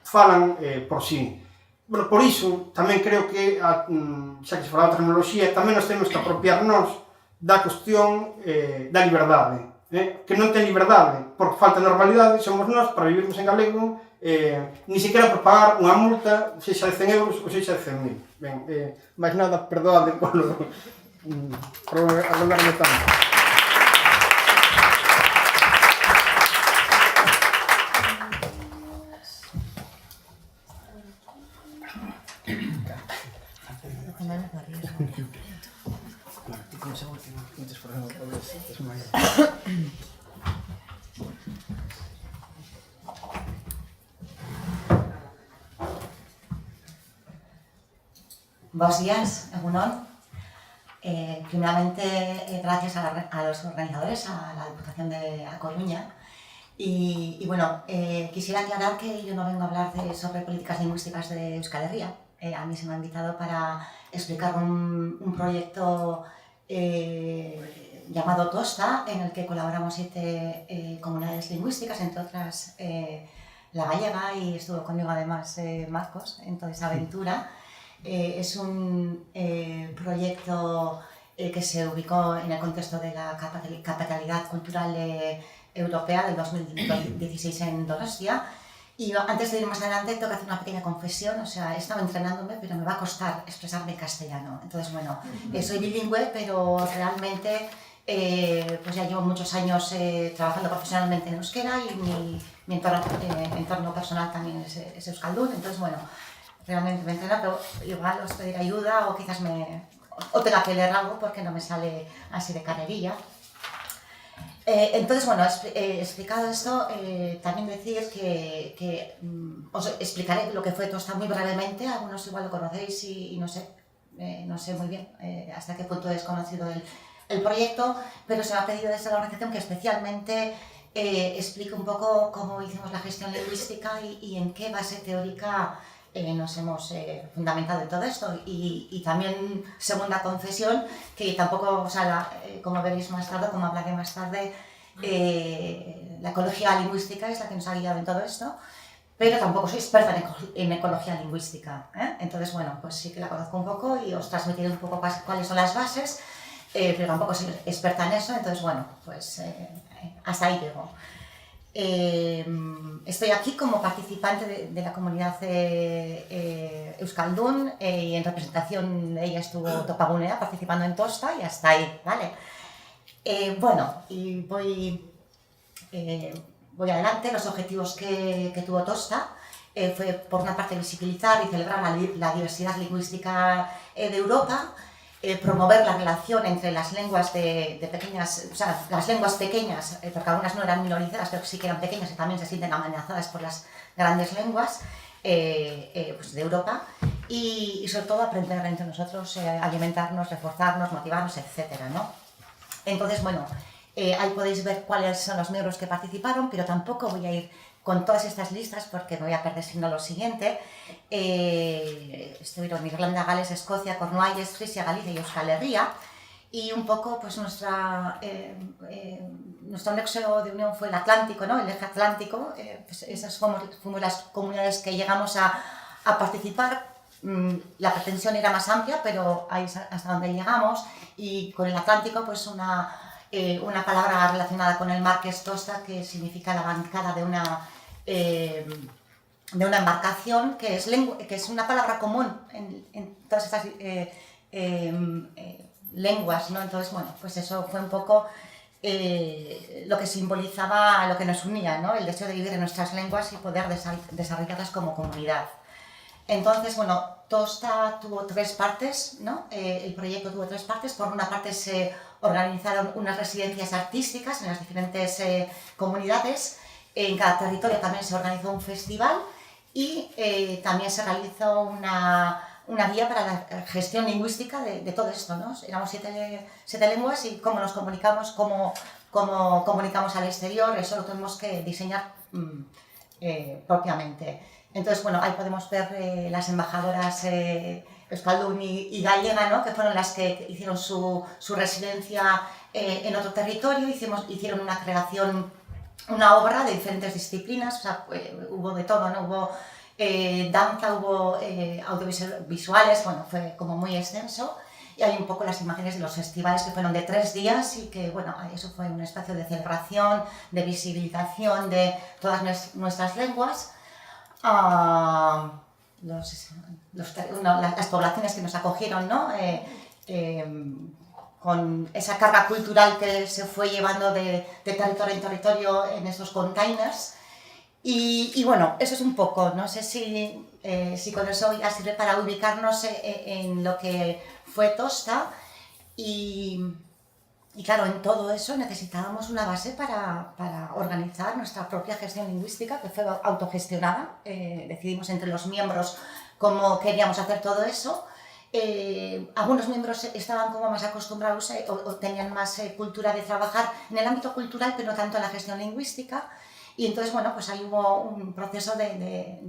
falan por sí. Bueno, por iso, tamén creo que, xa que se falaba de tecnoloxía, tamén nos temos que apropiarnos da cuestión da liberdade. Que non ten liberdade por falta de normalidade, somos nós para vivirmos en galego, ni sequera por pagar unha multa, sexa de 100 euros ou sexa de 100.000. Ben, máis nada, perdoade por hablarme tanto. Buenos días, Egunon. Primeramente, gracias a los organizadores, a la Diputación de A Coruña. Y bueno, quisiera aclarar que yo no vengo a hablar sobre políticas lingüísticas de Euskal Herria. A mí se me ha invitado para explicar un proyecto llamado TOSTA, en el que colaboramos 7 comunidades lingüísticas, entre otras la gallega, y estuvo conmigo además Marcos en toda esa aventura. Es un proyecto que se ubicó en el contexto de la capitalidad cultural europea del 2016 en Donostia. Y antes de ir más adelante, tengo que hacer una pequeña confesión. O sea, he estado entrenándome, pero me va a costar expresarme en castellano. Entonces, bueno, soy bilingüe, pero realmente pues ya llevo muchos años trabajando profesionalmente en euskera, y mi entorno personal también es euskaldun. Entonces, bueno, realmente me entreno, pero igual os pediré ayuda o quizás o tenga que leer algo porque no me sale así de carrerilla. Entonces, bueno, explicado esto, también decir que os explicaré lo que fue TOSTA muy brevemente. Algunos igual lo conocéis y no sé muy bien hasta qué punto es conocido el proyecto, pero se me ha pedido desde la organización que especialmente explique un poco cómo hicimos la gestión lingüística y en qué base teórica nos hemos fundamentado en todo esto. Y también, segunda confesión, que tampoco, o sea, como veréis más tarde, como hablaré más tarde, la ecología lingüística es la que nos ha guiado en todo esto, pero tampoco soy experta en ecología lingüística, Entonces, bueno, pues sí que la conozco un poco y os transmitiré un poco cuáles son las bases, pero tampoco soy experta en eso. Entonces, bueno, pues hasta ahí llego. Estoy aquí como participante de la comunidad euskaldun, y en representación de ella estuvo Topagunea participando en TOSTA, y hasta ahí, ¿vale? Bueno, y voy adelante. Los objetivos que tuvo TOSTA fue, por una parte, visibilizar y celebrar la diversidad lingüística de Europa, promover la relación entre las lenguas las lenguas pequeñas, porque algunas no eran minorizadas, pero sí que eran pequeñas y también se sienten amenazadas por las grandes lenguas pues de Europa, y sobre todo aprender entre nosotros, alimentarnos, reforzarnos, motivarnos, etcétera, ¿no? Entonces, bueno, ahí podéis ver cuáles son los miembros que participaron, pero tampoco voy a ir con todas estas listas porque me voy a perder sino lo siguiente. Estuvieron Irlanda, Gales, Escocia, Cornualles, Frisia, Galicia y Euskal Herria, y un poco pues nuestro nexo de unión fue el Atlántico, ¿no? El eje atlántico. Pues esas fuimos las comunidades que llegamos a participar. La pretensión era más amplia, pero ahí es hasta donde llegamos, y con el Atlántico pues una palabra relacionada con el mar, que es tosta, que significa la bancada de una embarcación, que es una palabra común en todas estas lenguas, ¿no? Entonces, bueno, pues eso fue un poco lo que simbolizaba lo que nos unía, ¿no? El deseo de vivir en nuestras lenguas y poder desarrollarlas como comunidad. Entonces, bueno, Tosta tuvo 3 partes, ¿no? El proyecto tuvo 3 partes. Por una parte se organizaron unas residencias artísticas en las diferentes comunidades. En cada territorio también se organizó un festival y también se realizó una guía para la gestión lingüística de todo esto, ¿no? Éramos 7 lenguas y cómo nos comunicamos, cómo comunicamos al exterior, eso lo tuvimos que diseñar propiamente. Entonces, bueno, ahí podemos ver las embajadoras Euskaldun y Gallega, ¿no? Que fueron las que hicieron su residencia en otro territorio, hicieron una creación, una obra de diferentes disciplinas, o sea, hubo de todo, ¿no? Hubo danza, hubo audiovisuales, bueno, fue como muy extenso. Y hay un poco las imágenes de los festivales que fueron de 3 días y que, bueno, eso fue un espacio de celebración, de visibilización de todas nuestras lenguas. Las poblaciones que nos acogieron, ¿no? Con esa carga cultural que se fue llevando de territorio en territorio en esos containers. Y bueno, eso es un poco, no sé si con eso ya sirve para ubicarnos en lo que fue Tosta. Y claro, en todo eso necesitábamos una base para organizar nuestra propia gestión lingüística, que fue autogestionada. Decidimos entre los miembros cómo queríamos hacer todo eso. Algunos miembros estaban como más acostumbrados o tenían más cultura de trabajar en el ámbito cultural, pero no tanto en la gestión lingüística. Y entonces, bueno, pues ahí hubo un proceso de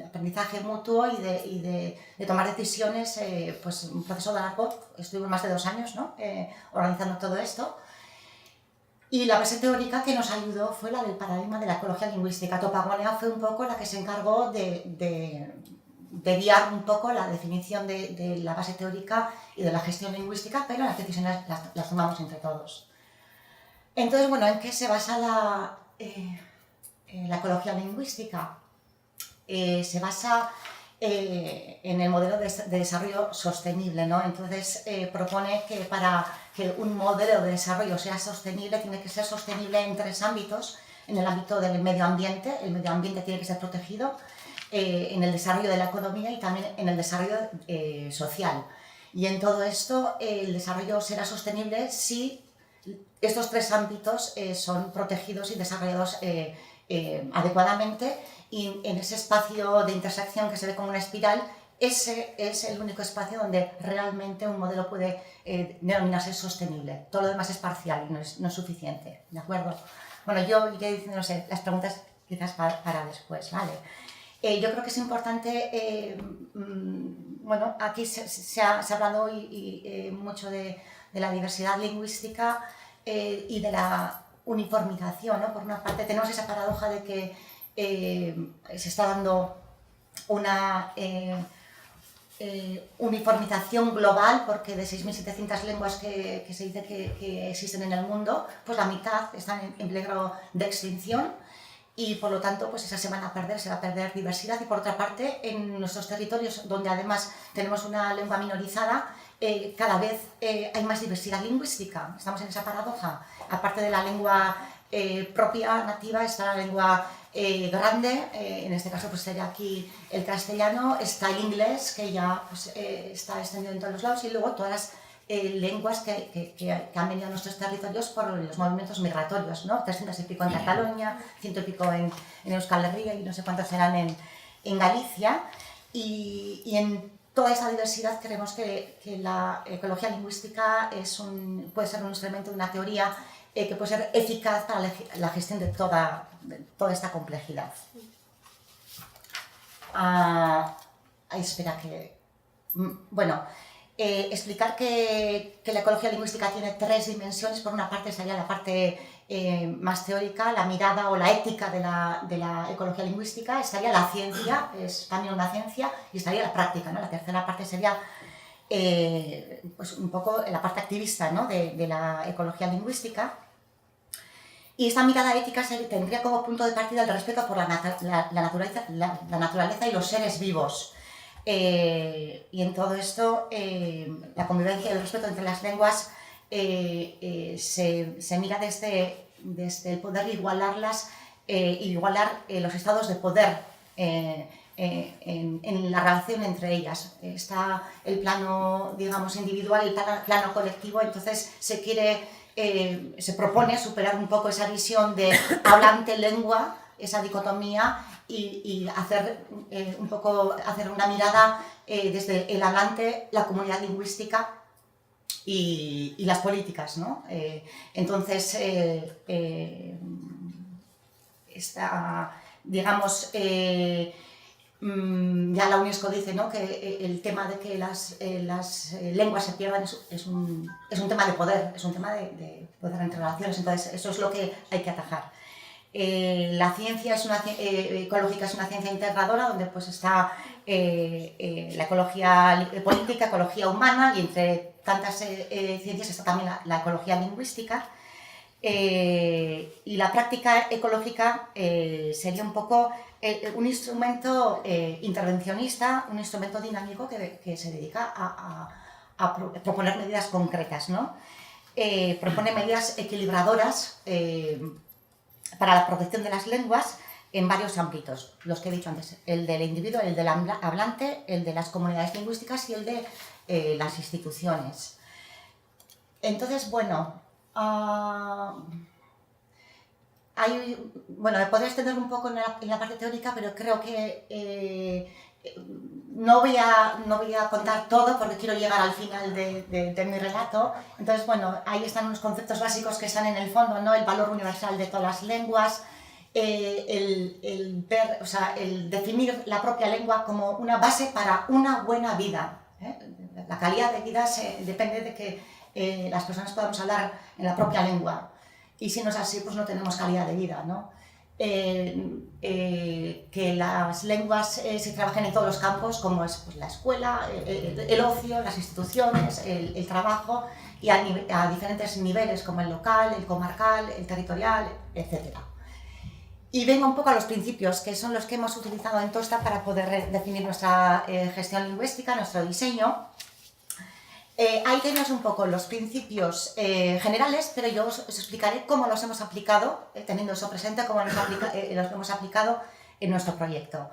aprendizaje mutuo y de tomar decisiones, pues un proceso largo. Estuvimos más de 2 años, ¿no? Organizando todo esto. Y la base teórica que nos ayudó fue la del paradigma de la ecología lingüística. Topagonea fue un poco la que se encargó de guiar un poco la definición de la base teórica y de la gestión lingüística, pero las decisiones las tomamos entre todos. Entonces, bueno, ¿en qué se basa la ecología lingüística? Se basa en el modelo de desarrollo sostenible, ¿no? Entonces propone que para que un modelo de desarrollo sea sostenible, tiene que ser sostenible en 3 ámbitos. En el ámbito del medio ambiente, el medio ambiente tiene que ser protegido, en el desarrollo de la economía y también en el desarrollo social. Y en todo esto el desarrollo será sostenible si estos 3 ámbitos son protegidos y desarrollados adecuadamente, y en ese espacio de intersección que se ve como una espiral, ese es el único espacio donde realmente un modelo puede denominarse sostenible. Todo lo demás es parcial y no es suficiente, ¿de acuerdo? Bueno, yo iré diciendo, no sé, las preguntas quizás para después, ¿vale? Yo creo que es importante, bueno, aquí se ha hablado hoy mucho de la diversidad lingüística y de la uniformización, ¿no? Por una parte tenemos esa paradoja de que se está dando una uniformización global, porque de 6.700 lenguas que se dice que existen en el mundo, pues la mitad están en peligro de extinción y por lo tanto pues esa se va a perder diversidad. Y por otra parte, en nuestros territorios donde además tenemos una lengua minorizada, cada vez hay más diversidad lingüística. Estamos en esa paradoja. Aparte de la lengua propia, nativa, está la lengua grande, en este caso pues sería aquí el castellano, está el inglés, que ya pues, está extendido en todos los lados, y luego todas las lenguas que han venido a nuestros territorios por los movimientos migratorios, ¿no? 300 y pico en Cataluña, 100 y pico en Euskal Herria y no sé cuántos serán en Galicia. Y en toda esa diversidad creemos que la ecología lingüística puede ser un instrumento, una teoría que puede ser eficaz para la gestión de toda esta complejidad. Espera que... Bueno, explicar que la ecología lingüística tiene 3 dimensiones. Por una parte sería la parte más teórica, la mirada o la ética de la ecología lingüística. Estaría la ciencia, es también una ciencia, y estaría la práctica, ¿no? La tercera parte sería pues un poco la parte activista, ¿no? de la ecología lingüística. Y esta mirada ética tendría como punto de partida el respeto por la naturaleza y los seres vivos. Y en todo esto, la convivencia y el respeto entre las lenguas se mira desde el poder igualarlas, igualar los estados de poder en la relación entre ellas. Está el plano, digamos, individual, el plano colectivo, entonces se propone superar un poco esa visión de hablante-lengua, esa dicotomía, y hacer una mirada desde el hablante, la comunidad lingüística y las políticas, ¿no? Entonces, digamos, ya la UNESCO dice, ¿no?, que el tema de que las lenguas se pierdan es un tema de poder, es un tema de poder entre relaciones, entonces eso es lo que hay que atajar. La ciencia ecológica es una ciencia integradora donde pues está la ecología política, ecología humana, y entre tantas ciencias está también la ecología lingüística. Y la práctica ecológica sería un poco un instrumento intervencionista, un instrumento dinámico que se dedica a proponer medidas concretas, ¿no? Propone medidas equilibradoras para la protección de las lenguas en varios ámbitos, los que he dicho antes, el del individuo, el del hablante, el de las comunidades lingüísticas y el de las instituciones. Entonces, bueno, me podría extender un poco en la parte teórica, pero creo que no voy a contar todo porque quiero llegar al final de mi relato. Entonces, bueno, ahí están unos conceptos básicos que están en el fondo, ¿no? El valor universal de todas las lenguas, el definir la propia lengua como una base para una buena vida, ¿eh? La calidad de vida depende de que las personas podamos hablar en la propia lengua, y si no es así, pues no tenemos calidad de vida, ¿no? Que las lenguas se trabajen en todos los campos, como es pues, la escuela, el ocio, las instituciones, el trabajo, y a diferentes niveles, como el local, el comarcal, el territorial, etc. Y vengo un poco a los principios, que son los que hemos utilizado en Tosta para poder definir nuestra gestión lingüística, nuestro diseño. Ahí tenemos un poco los principios generales, pero yo os explicaré cómo los hemos aplicado, teniendo eso presente, cómo los hemos aplicado en nuestro proyecto.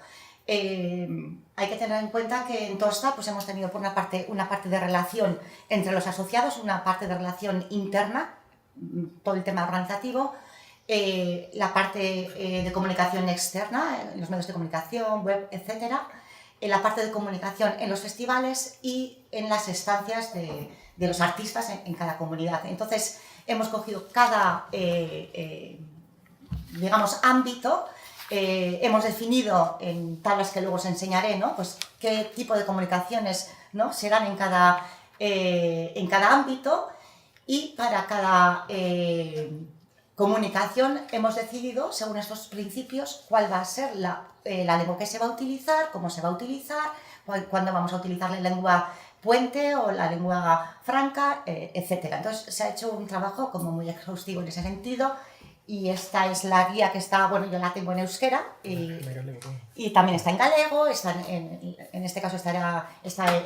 Hay que tener en cuenta que en Tosta pues, hemos tenido por una parte de relación entre los asociados, una parte de relación interna, todo el tema organizativo, la parte de comunicación externa, los medios de comunicación, web, etcétera, la parte de comunicación en los festivales y en las estancias de los artistas en cada comunidad. Entonces, hemos cogido cada, digamos, ámbito, hemos definido en tablas que luego os enseñaré, ¿no? Pues qué tipo de comunicaciones, ¿no?, serán en cada ámbito, y para cada comunicación hemos decidido, según estos principios, cuál va a ser la lengua que se va a utilizar, cómo se va a utilizar, cuándo vamos a utilizar la lengua puente o la lengua franca, etc. Entonces se ha hecho un trabajo como muy exhaustivo en ese sentido, y esta es la guía que está, bueno, yo la tengo en euskera y también está en galego, en este caso está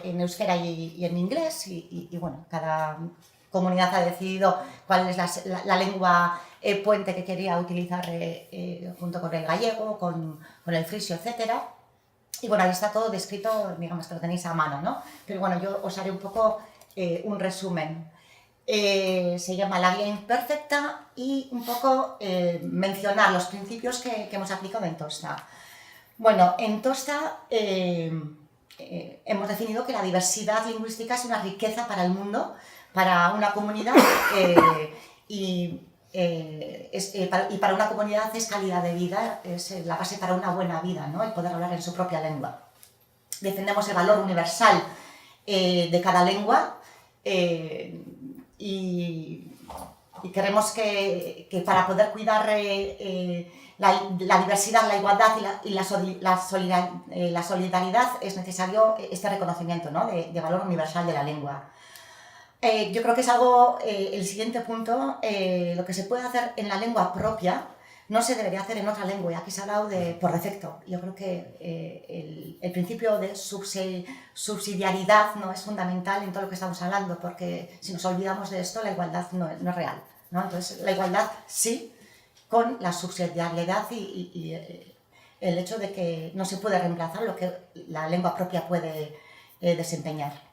en euskera y en inglés, y bueno, cada comunidad ha decidido cuál es la lengua puente que quería utilizar junto con el gallego, con el frisio, etc. Y bueno, ahí está todo descrito, digamos que lo tenéis a mano, ¿no? Pero bueno, yo os haré un poco un resumen. Se llama La Guía Imperfecta, y un poco mencionar los principios que hemos aplicado en Tosta. Bueno, en Tosta hemos definido que la diversidad lingüística es una riqueza para el mundo, para una comunidad, y para una comunidad es calidad de vida, es la base para una buena vida, ¿no?, el poder hablar en su propia lengua. Defendemos el valor universal de cada lengua, y queremos que para poder cuidar la diversidad, la igualdad y la solidaridad es necesario este reconocimiento, ¿no?, de valor universal de la lengua. Yo creo que es algo, el siguiente punto, lo que se puede hacer en la lengua propia no se debería hacer en otra lengua, y aquí se ha hablado de por defecto. Yo creo que el principio de subsidiariedad, ¿no?, es fundamental en todo lo que estamos hablando, porque si nos olvidamos de esto, la igualdad no es real, ¿no? Entonces, la igualdad sí, con la subsidiariedad y el hecho de que no se puede reemplazar lo que la lengua propia puede desempeñar.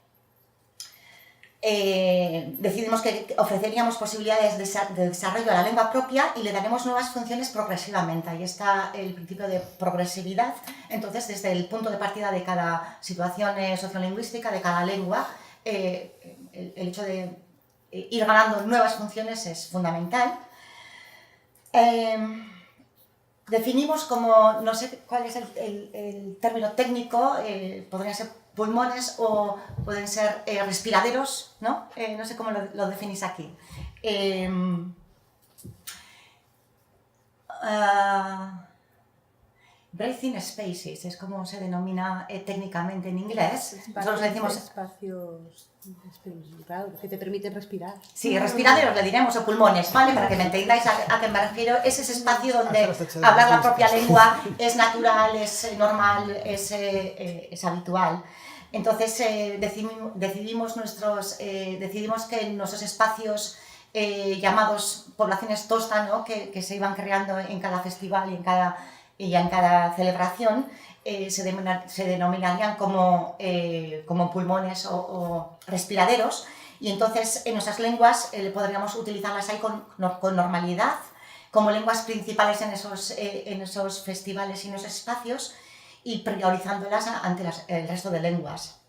Decidimos que ofreceríamos posibilidades de desarrollo a la lengua propia y le daremos nuevas funciones progresivamente. Ahí está el principio de progresividad. Entonces, desde el punto de partida de cada situación sociolingüística, de cada lengua, el hecho de ir ganando nuevas funciones es fundamental. Definimos como, no sé cuál es el término técnico, podría ser pulmones o pueden ser respiraderos, ¿no? No sé cómo lo definís aquí. Breathing spaces es como se denomina técnicamente en inglés. Nosotros le decimos espacios, claro, que te permiten respirar. Sí, respiraderos le diremos, o pulmones, ¿vale? Para que me entendáis a qué me refiero. Es ese espacio donde hablar la propia lengua es natural, es normal, es habitual. Entonces decidimos que en nuestros espacios llamados poblaciones tosta, ¿no?, que se iban creando en cada festival y en cada celebración, se denominarían como pulmones o respiraderos, y entonces en nuestras lenguas podríamos utilizarlas ahí con normalidad, como lenguas principales en esos festivales y en esos espacios, y priorizándolas ante el resto de lenguas.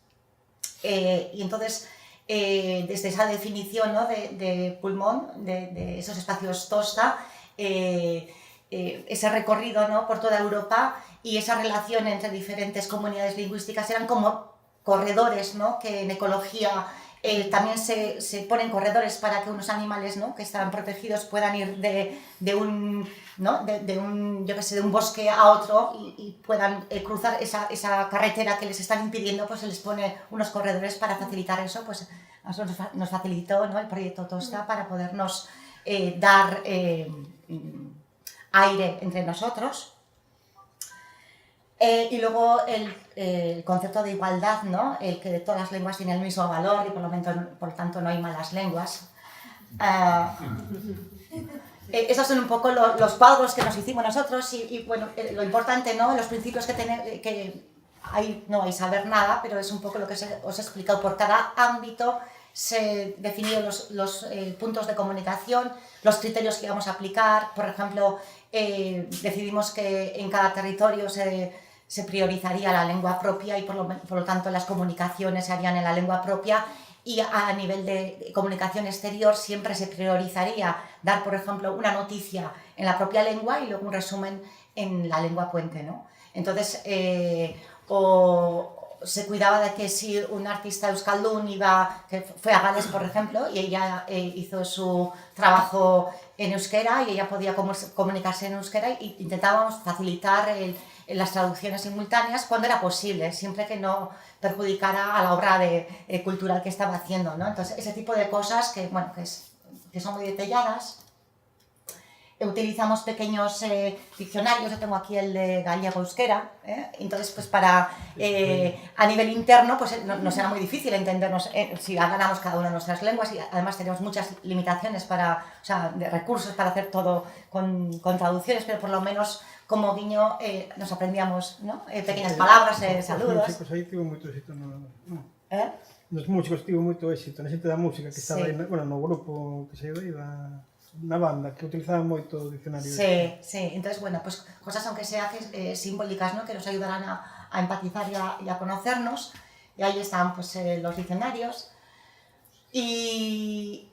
Y entonces, desde esa definición, ¿no?, de pulmón, de esos espacios tosta, ese recorrido, ¿no?, por toda Europa y esa relación entre diferentes comunidades lingüísticas eran como corredores, ¿no?, que en ecología también se ponen corredores para que unos animales, ¿no?, que están protegidos puedan ir de un bosque a otro y puedan cruzar esa carretera que les están impidiendo, pues se les pone unos corredores para facilitar eso. Pues a nosotros nos facilitó, ¿no?, el proyecto Tosta para podernos dar aire entre nosotros. Y luego el concepto de igualdad, ¿no?, el que todas las lenguas tienen el mismo valor y por lo tanto no hay malas lenguas. Esos son un poco los cuadros que nos hicimos nosotros y bueno, lo importante, ¿no?, los principios que ahí no vais a ver nada, pero es un poco lo que os he explicado. Por cada ámbito se definieron los puntos de comunicación, los criterios que íbamos a aplicar. Por ejemplo, decidimos que en cada territorio se priorizaría la lengua propia y por lo tanto las comunicaciones se harían en la lengua propia, y a nivel de comunicación exterior siempre se priorizaría dar, por ejemplo, una noticia en la propia lengua y luego un resumen en la lengua puente, ¿no? Entonces, se cuidaba de que si un artista euskaldun que fue a Gales, por ejemplo, y ella hizo su trabajo en euskera y ella podía comunicarse en euskera, y intentábamos facilitar las traducciones simultáneas cuando era posible, siempre que no perjudicara a la obra cultural que estaba haciendo, ¿no? Entonces, ese tipo de cosas que son muy detalladas. Utilizamos pequeños diccionarios. Yo tengo aquí el de gallego-euskera, entonces pues a nivel interno pues nos era muy difícil entendernos si habláramos cada una de nuestras lenguas, y además tenemos muchas limitaciones de recursos para hacer todo con traducciones, pero por lo menos como guiño nos aprendíamos, ¿no?, pequeñas palabras, saludos. Os músicos aí tivo moito éxito nos músicos tivo moito éxito, na xente da música que estaba aí, no grupo que saiu aí na banda, que utilizaban moito o diccionario. Sí, sí. Entonces, bueno, pues cosas aunque sea simbólicas, ¿no?, que nos ayudarán a empatizar y a conocernos. Y ahí están pues los diccionarios. Y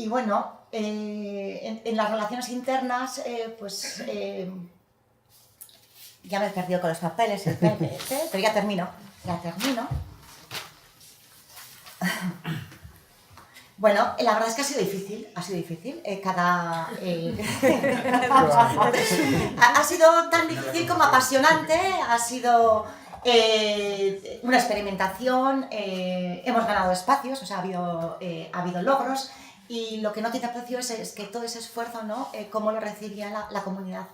bueno, en las relaciones internas, ya me he perdido con los papeles, pero ya termino. Bueno, la verdad es que ha sido difícil. Ha sido tan difícil como apasionante, ha sido una experimentación, hemos ganado espacios, o sea, ha habido logros. Y lo que no tiene precio es que todo ese esfuerzo, ¿no? Cómo lo recibía la comunidad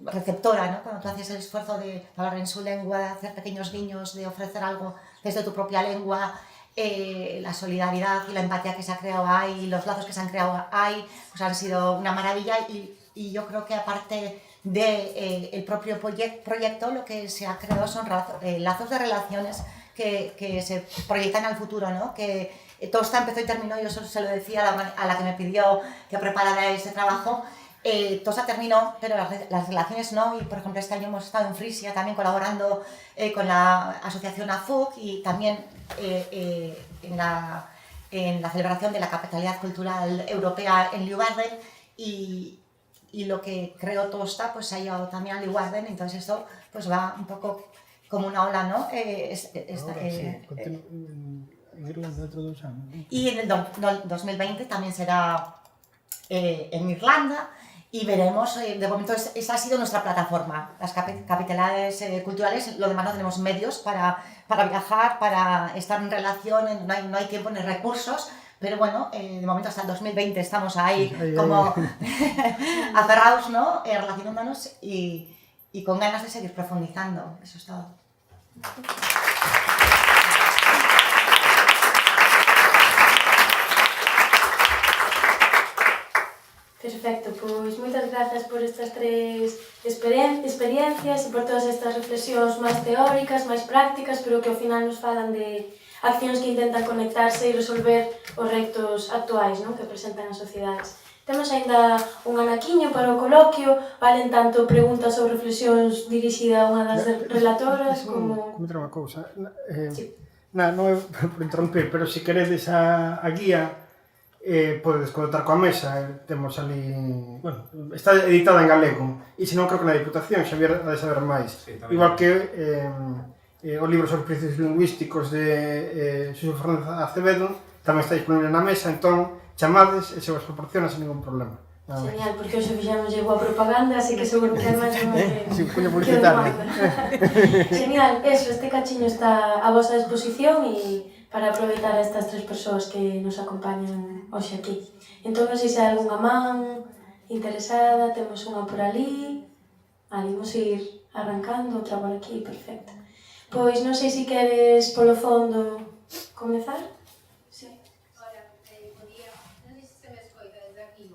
receptora, ¿no? Cuando tú haces el esfuerzo de hablar en su lengua, de hacer pequeños guiños, de ofrecer algo desde tu propia lengua, la solidaridad y la empatía que se ha creado ahí, los lazos que se han creado ahí, pues han sido una maravilla y yo creo que aparte del propio proyecto, lo que se ha creado son lazos de relaciones que se proyectan al futuro, ¿no? Que Tosta empezó y terminó, yo solo se lo decía a la que me pidió que preparara ese trabajo. Tosta terminó, pero las relaciones no, y por ejemplo este año hemos estado en Frisia también colaborando con la asociación AFUC y también en la celebración de la Capitalidad Cultural Europea en Leeuwarden y lo que creó Tosta pues se ha llevado también a Leeuwarden, entonces esto pues va un poco como una ola, ¿no? En Irlanda dentro de 2 anos. Y en el 2020 también será en Irlanda y veremos, de momento esa ha sido nuestra plataforma, las capitalidades culturales, lo demás no tenemos medios para viajar, para estar en relación, no hay tiempo ni recursos, pero bueno, de momento hasta el 2020 estamos ahí como aferrados, ¿no? Relacionándonos y con ganas de seguir profundizando, eso es todo. Perfecto, pois moitas grazas por estas 3 experiencias e por todas estas reflexións máis teóricas, máis prácticas, pero que ao final nos falan de accións que intentan conectarse e resolver os retos actuais, non? Que presentan as sociedades. Temos aínda un anaquiño para o coloquio, valen tanto preguntas ou reflexións dirixida a unha das relatoras como... Comentar unha cousa. Sí. Non é por interromper, pero se queredes a guía, podedes conectar coa mesa, temos ali, bueno, está editada en galego, e se non creo que na Diputación Xavier ha de saber máis. Sí, igual que o libro sobre principios lingüísticos de Xosé Fernández Acevedo, tamén está disponible na mesa, entón chamades e se vos proporciona sen ningún problema. Genial, porque hoxe fixamos boa propaganda, así que seguro que é máis Si, puño publicitario. Genial, eso, este cachiño está a vosa disposición e para aproveitar a estas 3 persoas que nos acompañan hoxe aquí. Entón, non sei se hai algunha man interesada, temos unha por ali, vamos ir arrancando, outra por aquí, perfecto. Pois non sei se queres polo fondo comezar? Sí. Ora, bo día, non sei se me escoita desde aquí.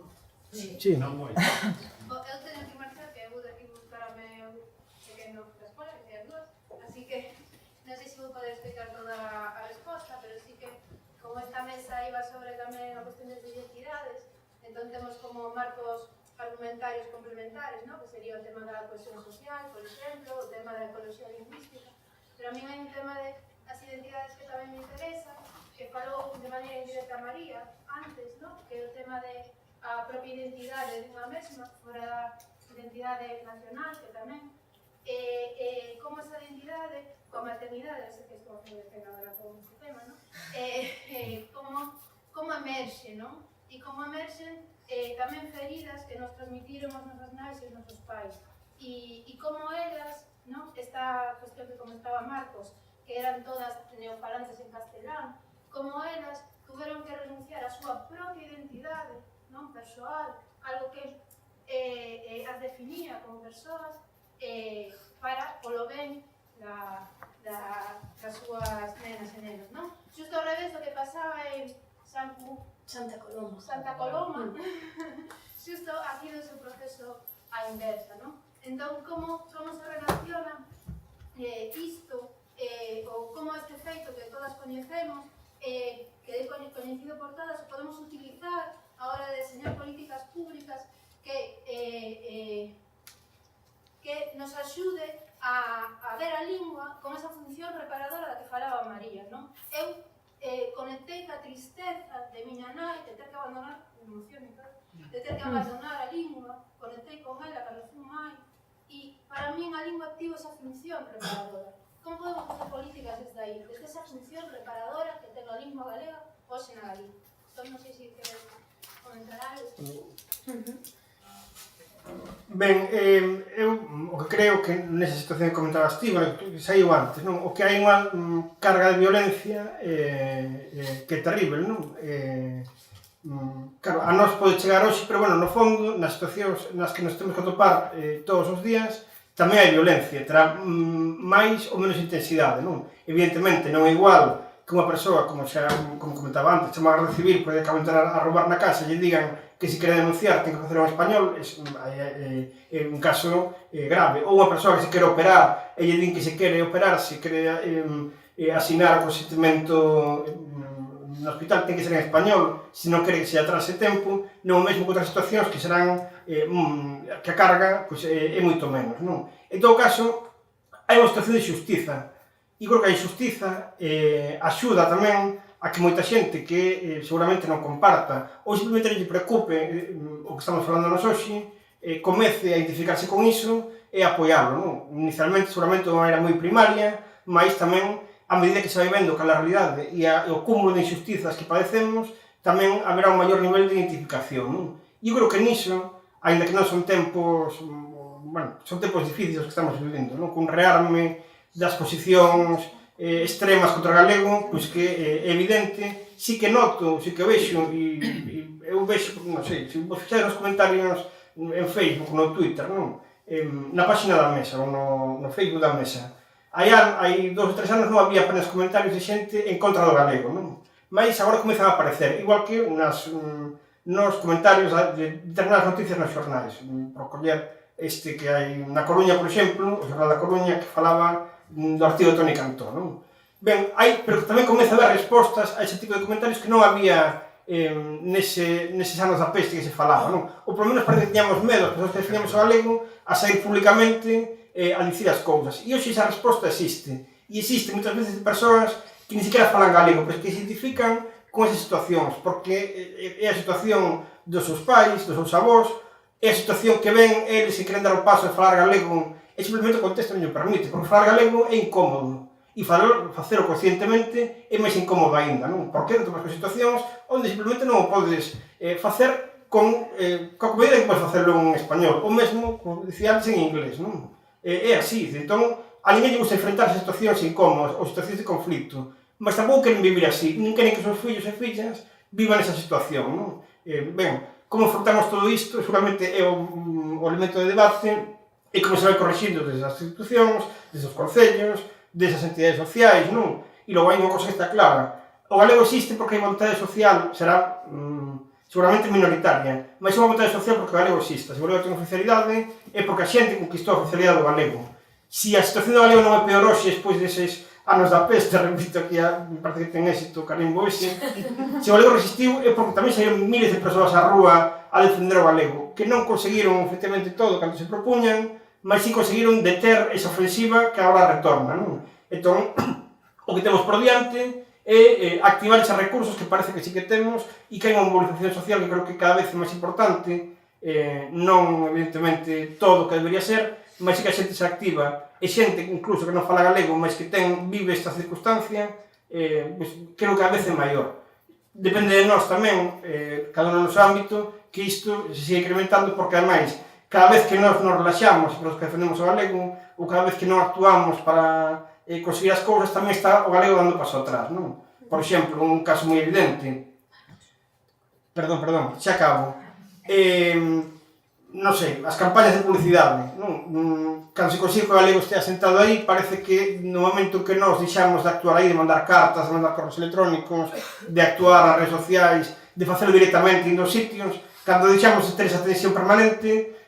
Sí, non moi. Eu teño que marchar, que vou de aquí buscar ao meu pequeno da escola, que teñas 2, así que non sei se vou poder explicar toda a resposta, pero sí que como esta mesa iba sobre tamén a cuestión de identidades, entón temos como marcos argumentarios complementares, ¿no? Que sería o tema da cohesión social, por exemplo, o tema da ecoloxía lingüística, pero a mí hai un tema de as identidades que tamén me interesa, que falou de maneira indirecta a María antes, ¿no? Que é o tema de a propia identidade dunha mesma, fora da identidade nacional, que tamén como esa identidade, coa maternidade, sei que estou a fazer agora con este tema, ¿no? Como emerxe, ¿no? E como emerxen tamén feridas que nos transmitiron os nosos nais e os nosos pais. E como elas, ¿no? Esta cuestión que comentaba Marcos, que eran todas neofalantes en castelán, como elas tuveron que renunciar a súa propia identidade, non persoal, algo que as definía como persoas, para polo ben das súas nenas e nenos, non? Xusto ao revés do que pasaba en Santa Coloma. Xusto aquí do seu proceso a inversa, non? Entón, como se relaciona isto, ou como este feito que todas coñecemos, que é coñecido por todas, podemos utilizar a hora de deseñar políticas públicas que nos axude a ver a lingua con esa función reparadora da que falaba María, non? Eu conectei ca tristeza de miña nai de ter que abandonar, de ter que abandonar a lingua, conectei con ela cando fui mai, e para min a lingua tivo esa función reparadora. Como podemos facer políticas desde aí? Desde esa función reparadora que ten a lingua galega hoxe na Galicia. Entón, non sei se queres comentar algo. Ben, eu o que creo que nesa situación que comentabas ti, que saiu antes, non? O que hai unha carga de violencia que é terrible, non? claro, a nós pode chegar hoxe, pero bueno, no fondo, nas situacións nas que nos temos que atopar todos os días, tamén hai violencia, terá máis ou menos intensidade, non? Evidentemente, non é igual que unha persoa, como comentaba antes, chama a Garda Civil, porque acaba de entrar a roubar na casa e lle digan que se quere denunciar ten que facer en español, é un caso grave. Ou unha persoa que se quere operar e lle din que se quere operar, se quere asinar o consentimento no hospital, ten que ser en español, se non quere que se atrase tempo, non o mesmo que outras situacións que serán que a carga é moito menos, non? En todo caso, hai unha situación de xustiza, e creo que a injustiza axuda tamén a que moita xente que seguramente non comparta ou simplemente lle preocupe o que estamos falando nos hoxe, comece a identificarse con iso e apoiarlo, non? Inicialmente, seguramente, de unha maneira moi primaria, mas tamén, a medida que se vai vendo que a realidade e o cúmulo de injustizas que padecemos, tamén haberá un maior nivel de identificación, non? E eu creo que niso, aínda que non son tempos, bueno, son tempos difíciles os que estamos vivendo, non? Con rearme das posicións extremas contra o galego, pois que é evidente, sí que noto, sí que vexo, e eu vexo, non sei, se vos fixeron os comentarios en Facebook, no Twitter, non? Na página da mesa, ou no Facebook da mesa. Hai 2 ou 3 anos non había apenas comentarios de xente en contra do galego, non? Mas agora comezan a aparecer, igual que nos comentarios de determinadas noticias nos xornais. Por coller que hai na Coruña, por exemplo, o xornal da Coruña, que falaba do artigo de Toni Cantó, non? Ben, pero tamén comeza a haber respostas a ese tipo de comentarios que non había neses anos da peste que se falaba, non? Ou polo menos parece que tiñamos medo, as persoas que defendíamos o galego, a sair públicamente a dicir as cousas. E hoxe esa resposta existe. E existe moitas veces de persoas que ni siquiera falan galego, pero que se identifican con esas situacións, porque é a situación dos seus pais, dos seus avós, é a situación que ven eles que queren dar o paso de falar galego e simplemente o contexto non o permite, porque falar galego é incómodo. E facelo conscientemente é máis incómodo aínda, non? Porque te tomas con situacións onde simplemente non o podes facer coa comodidade que podes facelo en español, ou mesmo, como dicía antes, en inglés, non? É así, entón, a ninguén lle gusta enfrentar situacións incómodas ou situacións de conflito, mas tampouco queren vivir así, non queren que os seus fillos e fillas vivan esa situación, non? Ben, como enfrontamos todo isto, seguramente é o elemento de debate, e como se vai corrixindo desde as institucións, desde os concellos, desde as entidades sociais, non? E logo hai unha cosa que está clara, o galego existe porque a vontade social será seguramente minoritaria, mas é unha vontade social porque o galego existe. Se o galego ten oficialidade é porque a xente conquistou a oficialidade do galego. Se a situación do galego non é peor hoxe despois deses anos da peste, repito aquí, me parece que ten éxito o carimbo ese, se o galego resistiu é porque tamén saíron miles de persoas á rúa a defender o galego, que non conseguiron efectivamente todo cando se propuñan, mas si conseguiron deter esa ofensiva que agora retorna, non? Entón, o que temos por diante é activar esos recursos que parece que sí que temos e que hai unha mobilización social que creo que cada vez é máis importante, non evidentemente todo o que debería ser, mas sí que a xente se activa e xente incluso que non fala galego mas que vive esta circunstancia, creo que cada vez é maior. Depende de nós tamén, cada un no noso ámbito, que isto se siga incrementando porque ademais cada vez que nós nos relaxamos para os que defendemos o galego ou cada vez que non actuamos para conseguir as cousas, tamén está o galego dando paso atrás, non? Por exemplo, un caso moi evidente, perdón, xa acabo, non sei, as campañas de publicidade, non? Cando se consigue que o galego estea sentado aí, parece que no momento que nós deixamos de actuar aí, de mandar cartas, de mandar correos electrónicos, de actuar nas redes sociais, de facelo directamente indo aos sitios, cando deixamos de ter esa tensión permanente,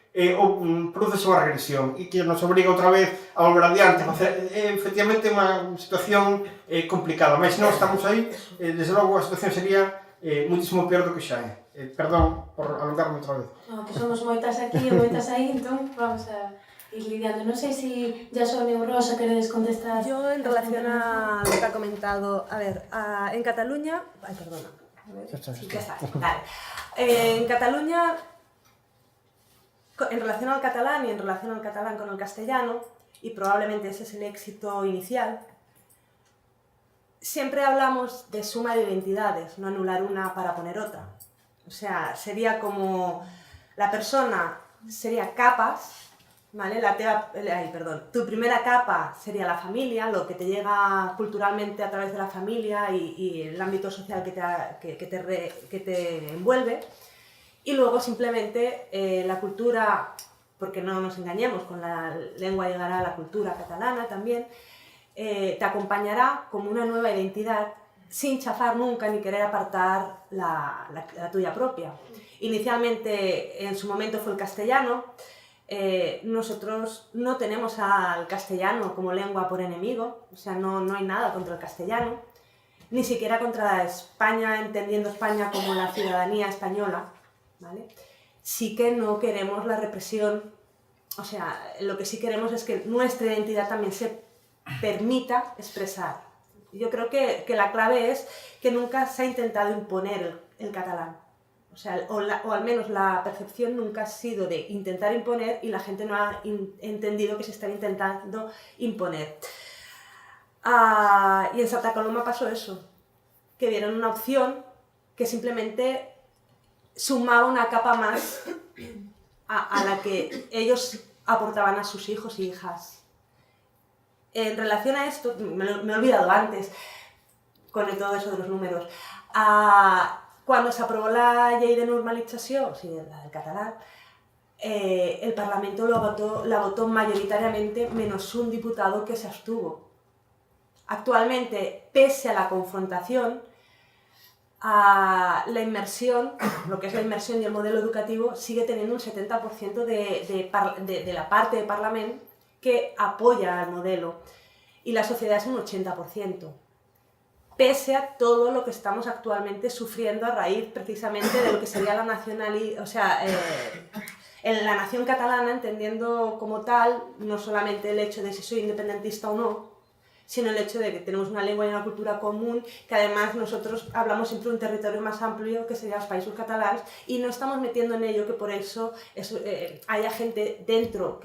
produce unha regresión e que nos obriga outra vez a volver adiante, a facer efectivamente unha situación complicada, mas se non estamos aí, desde logo a situación sería muitísimo peor do que xa é. Perdón por alongarme outra vez. No, que somos moitas aquí e moitas aí, entón vamos a ir lidiando. Non sei se Jasone ou Rosa queredes contestar. Yo, en relación a lo que ha comentado, a ver, en Cataluña... Ay, perdona. A ver, sí, ya está. Vale. En Cataluña, en relación al catalán y en relación al catalán con el castellano, y probablemente ese es el éxito inicial, siempre hablamos de suma de identidades, no anular una para poner otra. O sea, sería como la persona sería capaz ¿vale? Tu primera capa sería la familia, lo que te llega culturalmente a través de la familia y el ámbito social que te envuelve. Y luego simplemente la cultura, porque no nos engañemos, con la lengua llegará la cultura catalana también, te acompañará como una nueva identidad sin chafar nunca ni querer apartar la tuya propia. Inicialmente, en su momento fue el castellano. Nosotros no tenemos al castellano como lengua por enemigo, o sea, no hay nada contra el castellano, ni siquiera contra España, entendiendo España como la ciudadanía española, ¿vale? Sí que no queremos la represión, o sea, lo que sí queremos es que nuestra identidad también se permita expresar. Yo creo que la clave es que nunca se ha intentado imponer el catalán. O sea, o al menos la percepción nunca ha sido de intentar imponer y la gente no ha entendido que se está intentando imponer. Y en Santa Coloma pasó eso, que dieron una opción que simplemente sumaba una capa más a la que ellos aportaban a sus hijos y hijas. En relación a esto, me he olvidado antes, con todo eso de los números, cuando se aprobó la Llei de Normalització, sí, la del catalán, el Parlamento la votó mayoritariamente, menos un diputado que se abstuvo. Actualmente, pese a la confrontación, la inmersión, lo que es la inmersión y el modelo educativo, sigue teniendo un 70% de la parte del Parlamento que apoya al modelo, y la sociedad es un 80%. Pese a todo lo que estamos actualmente sufriendo a raíz precisamente de lo que sería la en la nación catalana, entendiendo como tal no solamente el hecho de si soy independentista o no, sino el hecho de que tenemos una lengua y una cultura común, que además nosotros hablamos siempre de un territorio más amplio que serían los Països Catalans, y no estamos metiendo en ello que por eso haya gente dentro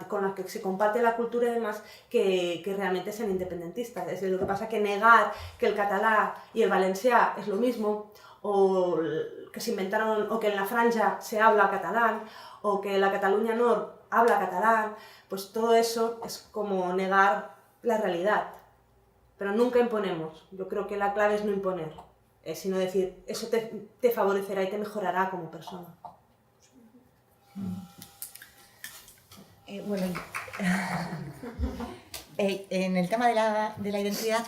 con la que se comparte la cultura y demás que realmente sean independentistas. Es decir, lo que pasa es que negar que el catalán y el valencià es lo mismo, o que se inventaron, o que en la Franja se habla catalán, o que la Cataluña Nord habla catalán, pues todo eso es como negar la realidad, pero nunca imponemos. Yo creo que la clave es no imponer, sino decir, eso te favorecerá y te mejorará como persona. Bueno, en el tema de la identidad,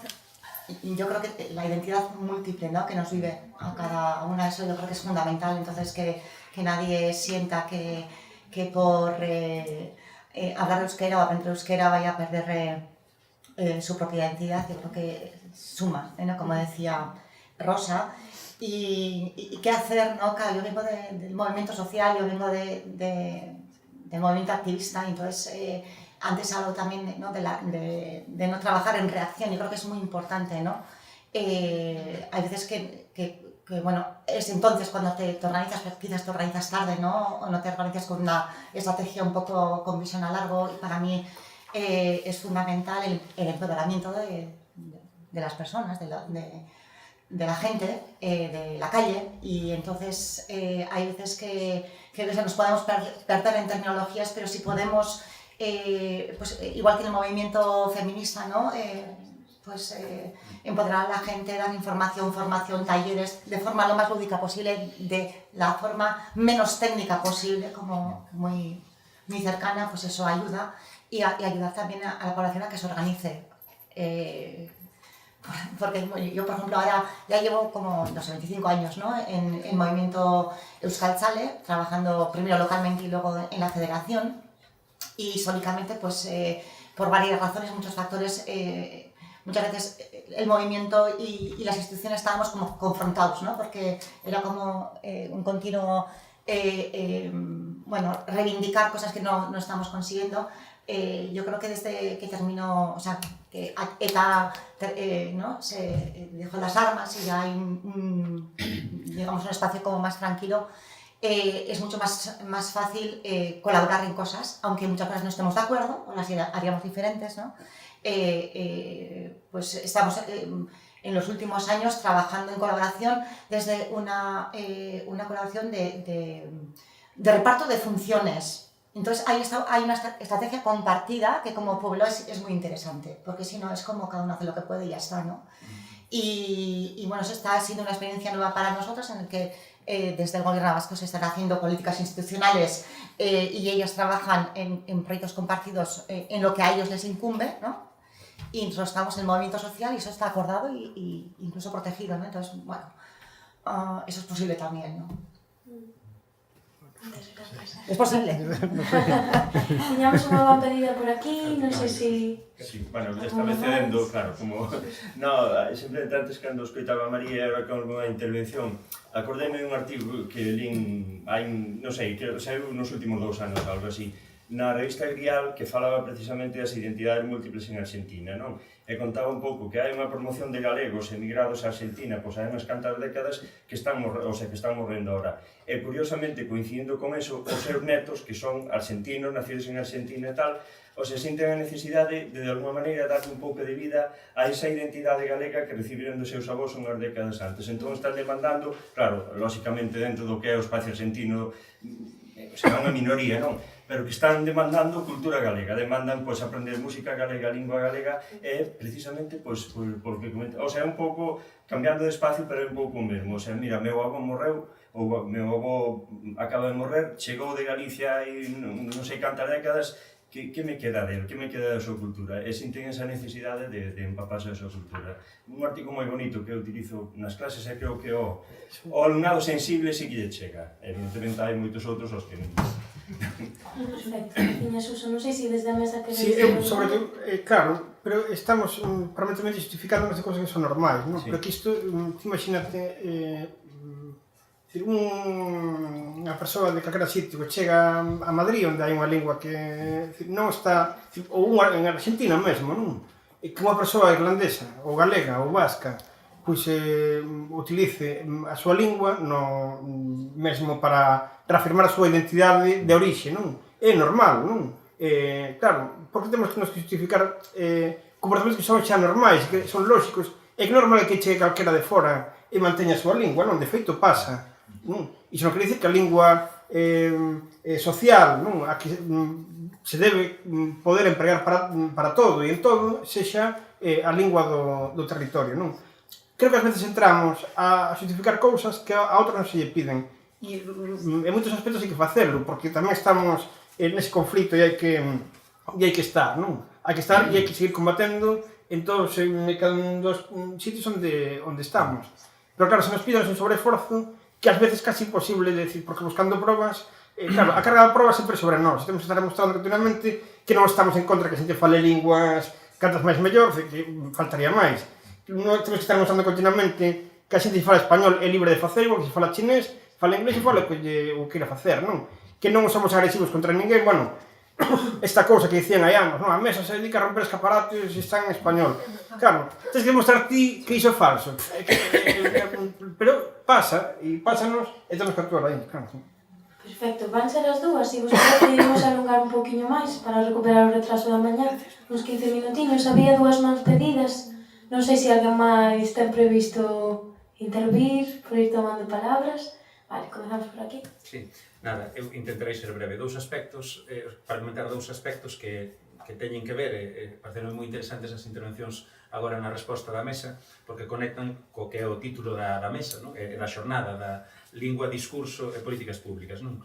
yo creo que la identidad múltiple, ¿no?, que nos vive a cada una, eso yo creo que es fundamental. Entonces que nadie sienta que por hablar euskera o aprender euskera vaya a perder su propia identidad. Yo creo que suma, ¿no?, como decía Rosa. Y qué hacer, ¿no? Claro, yo vengo del movimiento social, yo vengo del movimiento activista, y entonces antes hablo también, ¿no?, de no trabajar en reacción. Yo creo que es muy importante, ¿no? Hay veces que bueno, es entonces cuando te organizas, quizás te organizas tarde, ¿no? O no te organizas con una estrategia un poco con visión a largo, y para mí es fundamental el empoderamiento de las personas, de la gente, de la calle. Y entonces hay veces que nos podemos perder en terminologías, pero si podemos, pues igual que en el movimiento feminista, ¿no?, empoderar a la gente, dar información, formación, talleres, de forma lo más lúdica posible, de la forma menos técnica posible, como muy, muy cercana, pues eso ayuda. Y ayudar también a la población a que se organice. Porque yo, por ejemplo, ahora ya llevo como, no sé, 25 años, ¿no?, en el movimiento Euskaltzale, trabajando primero localmente y luego en la federación. Y históricamente, pues, por varias razones, muchos factores, muchas veces el movimiento y las instituciones estábamos como confrontados, ¿no?, porque era como un continuo, bueno, reivindicar cosas que no estamos consiguiendo. Yo creo que desde que terminó, o sea, que ETA ¿no?, se dejó las armas y ya hay digamos, un espacio como más tranquilo, es mucho más fácil colaborar en cosas, aunque muchas veces no estemos de acuerdo o las haríamos diferentes, ¿no? Pues estamos en los últimos años trabajando en colaboración desde una colaboración de reparto de funciones. Entonces hay una estrategia compartida que como pueblo es muy interesante, porque si no es como cada uno hace lo que puede y ya está, ¿no? Y bueno, eso está siendo una experiencia nueva para nosotros en el que desde el gobierno vasco se están haciendo políticas institucionales y ellos trabajan en proyectos compartidos en lo que a ellos les incumbe, ¿no? Y nosotros estamos en el movimiento social y eso está acordado y incluso protegido, ¿no? Entonces, bueno, eso es posible también, ¿no? Es posible. Tiñamos unha boa pedida por aquí, non sei se... Sí, bueno, establecendo, claro, como... No, sempre antes cando escoitaba a María era con unha intervención, acordei-me un artigo que lín, hai, non sei, que saiu nos últimos 2 anos, algo así, na revista Grial, que falaba precisamente das identidades múltiples en Argentina, non? E contaba un pouco que hai unha promoción de galegos emigrados a Argentina, pois hai unhas cantas décadas que están morrendo ahora. E curiosamente, coincidindo con eso, os seus netos, que son argentinos, nacidos en Argentina e tal, ou se sinten a necesidade de alguma maneira darle un pouco de vida a esa identidade galega que recibiron dos seus avós unhas décadas antes. Entón están demandando, claro, lóxicamente dentro do que é o espacio argentino, será unha minoría, non? Pero que están demandando cultura galega, demandan pois aprender música galega, lingua galega, e precisamente pois porque comenta, o sea, un pouco cambiando de espacio, pero é un pouco o mesmo, o sea, mira, meu avó morreu, ou meu avó acaba de morrer, chegou de Galicia e non sei cantas décadas, que me queda del, que me queda da súa cultura? E sinten esa necesidade de empaparse da súa cultura. Un artigo moi bonito que eu utilizo nas clases e creo que o alumnado sensible sí que lle chega. Evidentemente hai moitos outros os que non. Perfecto. Tiñas uso, non sei se desde a mesa que... Sí, eu, sobre todo, claro, pero estamos permanentemente justificando unhas cousas que son normais, non? Sí. Pero que isto, imagínate, unha persoa de calquera sitio que chega a Madrid, onde hai unha lingua que non está, ou en Argentina mesmo, non? E que unha persoa irlandesa, ou galega, ou vasca, pois utilice a súa lingua mesmo para reafirmar a súa identidade de orixe, non? É normal, non? Claro, porque temos que nos justificar comportamentos que son xa normais, que son lóxicos, é que normal que chegue calquera de fora e manteña a súa lingua, non? De feito pasa. Iso non quere dicir que a lingua social, non? A que se debe poder empregar para todo e en todo sexa a lingua do territorio, non? Creo que ás veces entramos a justificar cousas que a outros non se lle piden e en moitos aspectos hai que facelo porque tamén estamos nese conflito e hai que estar, non? Hai que estar e hai que seguir combatendo en todos cada un dos sitios onde estamos. Pero claro, se nos piden un sobreesforzo que ás veces casi imposible de decir, porque buscando probas, claro, a carga da proba sempre sobre nós, temos que estar demostrando continuamente que non estamos en contra que a xente fale linguas cantas máis mellor, que faltaría máis. Non temos que estar demostrando continuamente que a xente que fala español é libre de facer, igual que se fala chinés, fala inglés e fala o que queira facer, non? Que non somos agresivos contra ninguén, bueno, esta cousa que dicían hai anos, non? A mesa se dedica a romper escaparates e está en español. Claro, tens que demostrar ti que iso é falso. Pero pasa, e pásanos, e temos que actuar aí, claro. Perfecto, van ser as dúas, e vos decidimos alongar un poquinho máis para recuperar o retraso da mañá, uns 15 minutiños. Había 2 mans pedidas, non sei se alguén máis ten previsto intervir, por ir tomando palabras. Vale, comezamos por aquí. Sí, nada, eu intentarei ser breve. Para comentar 2 aspectos que teñen que ver, parecen moi interesantes as intervencións agora na resposta da mesa, porque conectan co que é o título da mesa, non? Da xornada, da lingua, discurso e políticas públicas, non?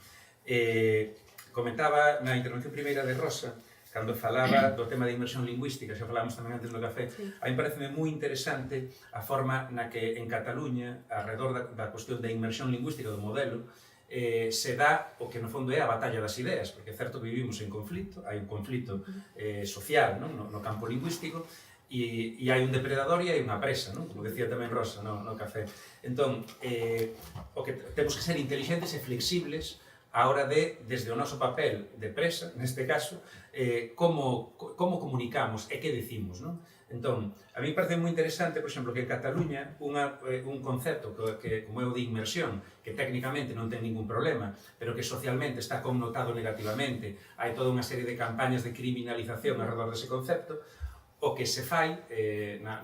Comentaba na intervención primeira de Rosa, cando falaba do tema de inmersión lingüística, xa falábamos tamén antes no café, a mí pareceme moi interesante a forma na que en Cataluña, alrededor da cuestión da inmersión lingüística do modelo, se dá o que no fondo é a batalla das ideas, porque é certo que vivimos en conflito, hai un conflito social no campo lingüístico, e hai un depredador e hai unha presa, non? Como decía tamén Rosa no café. Entón, o que temos que ser intelixentes e flexibles a hora de, desde o noso papel de presa, neste caso, como comunicamos e que decimos, non? Entón, a mí parece moi interesante, por exemplo, que en Cataluña un concepto que como é o de inmersión, que técnicamente non ten ningún problema, pero que socialmente está connotado negativamente, hai toda unha serie de campañas de criminalización alrededor dese concepto, o que se fai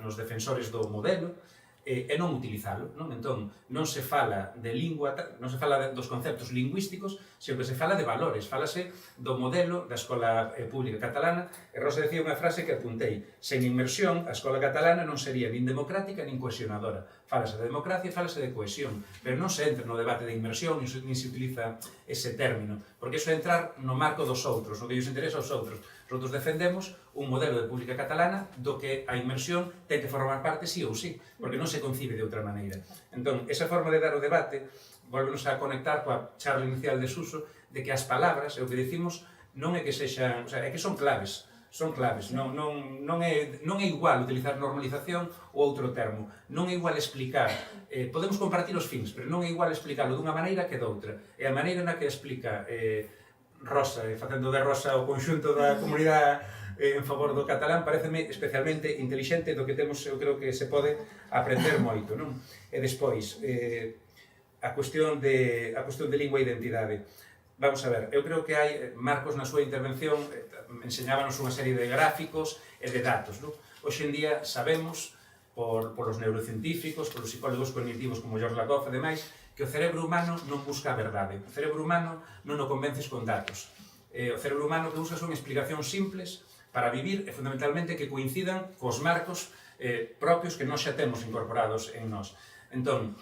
nos defensores do modelo e non utilizalo, non? Entón, non se fala de lingua, non se fala dos conceptos lingüísticos, sino que se fala de valores, fálase do modelo da escola pública catalana, e Rosa decía unha frase que apuntei: sen inmersión, a escola catalana non sería nin democrática nin cohesionadora. Fálase de democracia e fálase de cohesión, pero non se entra no debate de inmersión, nin se utiliza ese término, porque iso é entrar no marco dos outros, no que lles interesa aos outros. Nosotros defendemos un modelo de pública catalana do que a inmersión ten que formar parte sí ou sí, porque non se concibe de outra maneira. Entón, esa forma de dar o debate volvenos a conectar coa charla inicial de Suso de que as palabras, o que dicimos, non é que sexan, o sea, é que son claves, non é igual utilizar normalización ou outro termo, non é igual explicar, podemos compartir os fins, pero non é igual explicarlo dunha maneira que doutra, e a maneira na que explica Rosa, facendo de Rosa o conxunto da comunidade en favor do catalán, pareceme especialmente intelixente, do que temos, eu creo que se pode aprender moito, non? E despois, a cuestión de lingua e identidade. Vamos a ver, eu creo que hai, Marcos na súa intervención enseñábanos unha serie de gráficos e de datos, non? Hoxe en día sabemos, por os neurocientíficos, por os psicólogos cognitivos como George Lakoff e demais, que o cerebro humano non busca a verdade. O cerebro humano non o convences con datos. O cerebro humano que busca son explicacións simples para vivir e fundamentalmente que coincidan cos marcos propios que nós xa temos incorporados en nós. Entón,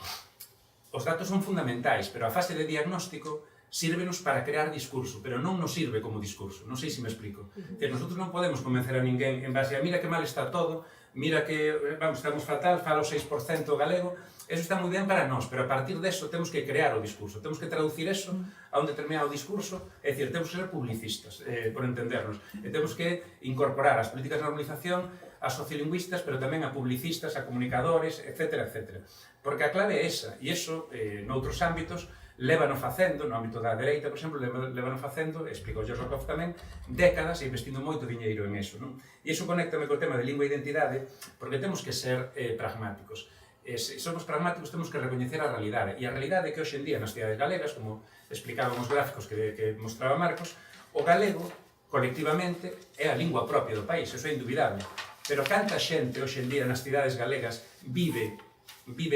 os datos son fundamentais, pero a fase de diagnóstico sírvenos para crear discurso, pero non nos sirve como discurso. Non sei se me explico. Nosotros non podemos convencer a ninguén en base a mira que mal está todo, mira que, vamos, estamos fatal, fala o 6% galego. Eso está moi ben para nós, pero a partir deso temos que crear o discurso, temos que traducir eso a un determinado discurso, é dicir, temos que ser publicistas, por entendernos, e temos que incorporar as políticas de normalización a sociolingüistas, pero tamén a publicistas, a comunicadores, etc. etc. Porque a clave é esa, e iso, noutros ámbitos, lévano facendo, no ámbito da dereita, por exemplo, lévano facendo, explicou George Lakoff tamén, décadas e investindo moito diñeiro en eso, non? E iso conéctame co tema de lingua e identidade, porque temos que ser pragmáticos. Se somos pragmáticos, temos que recoñecer a realidade. E a realidade é que hoxe en día nas cidades galegas, como explicaban os gráficos que mostraba Marcos, o galego, colectivamente, é a lingua propia do país, eso é indubidable. Pero canta xente hoxe en día nas cidades galegas vive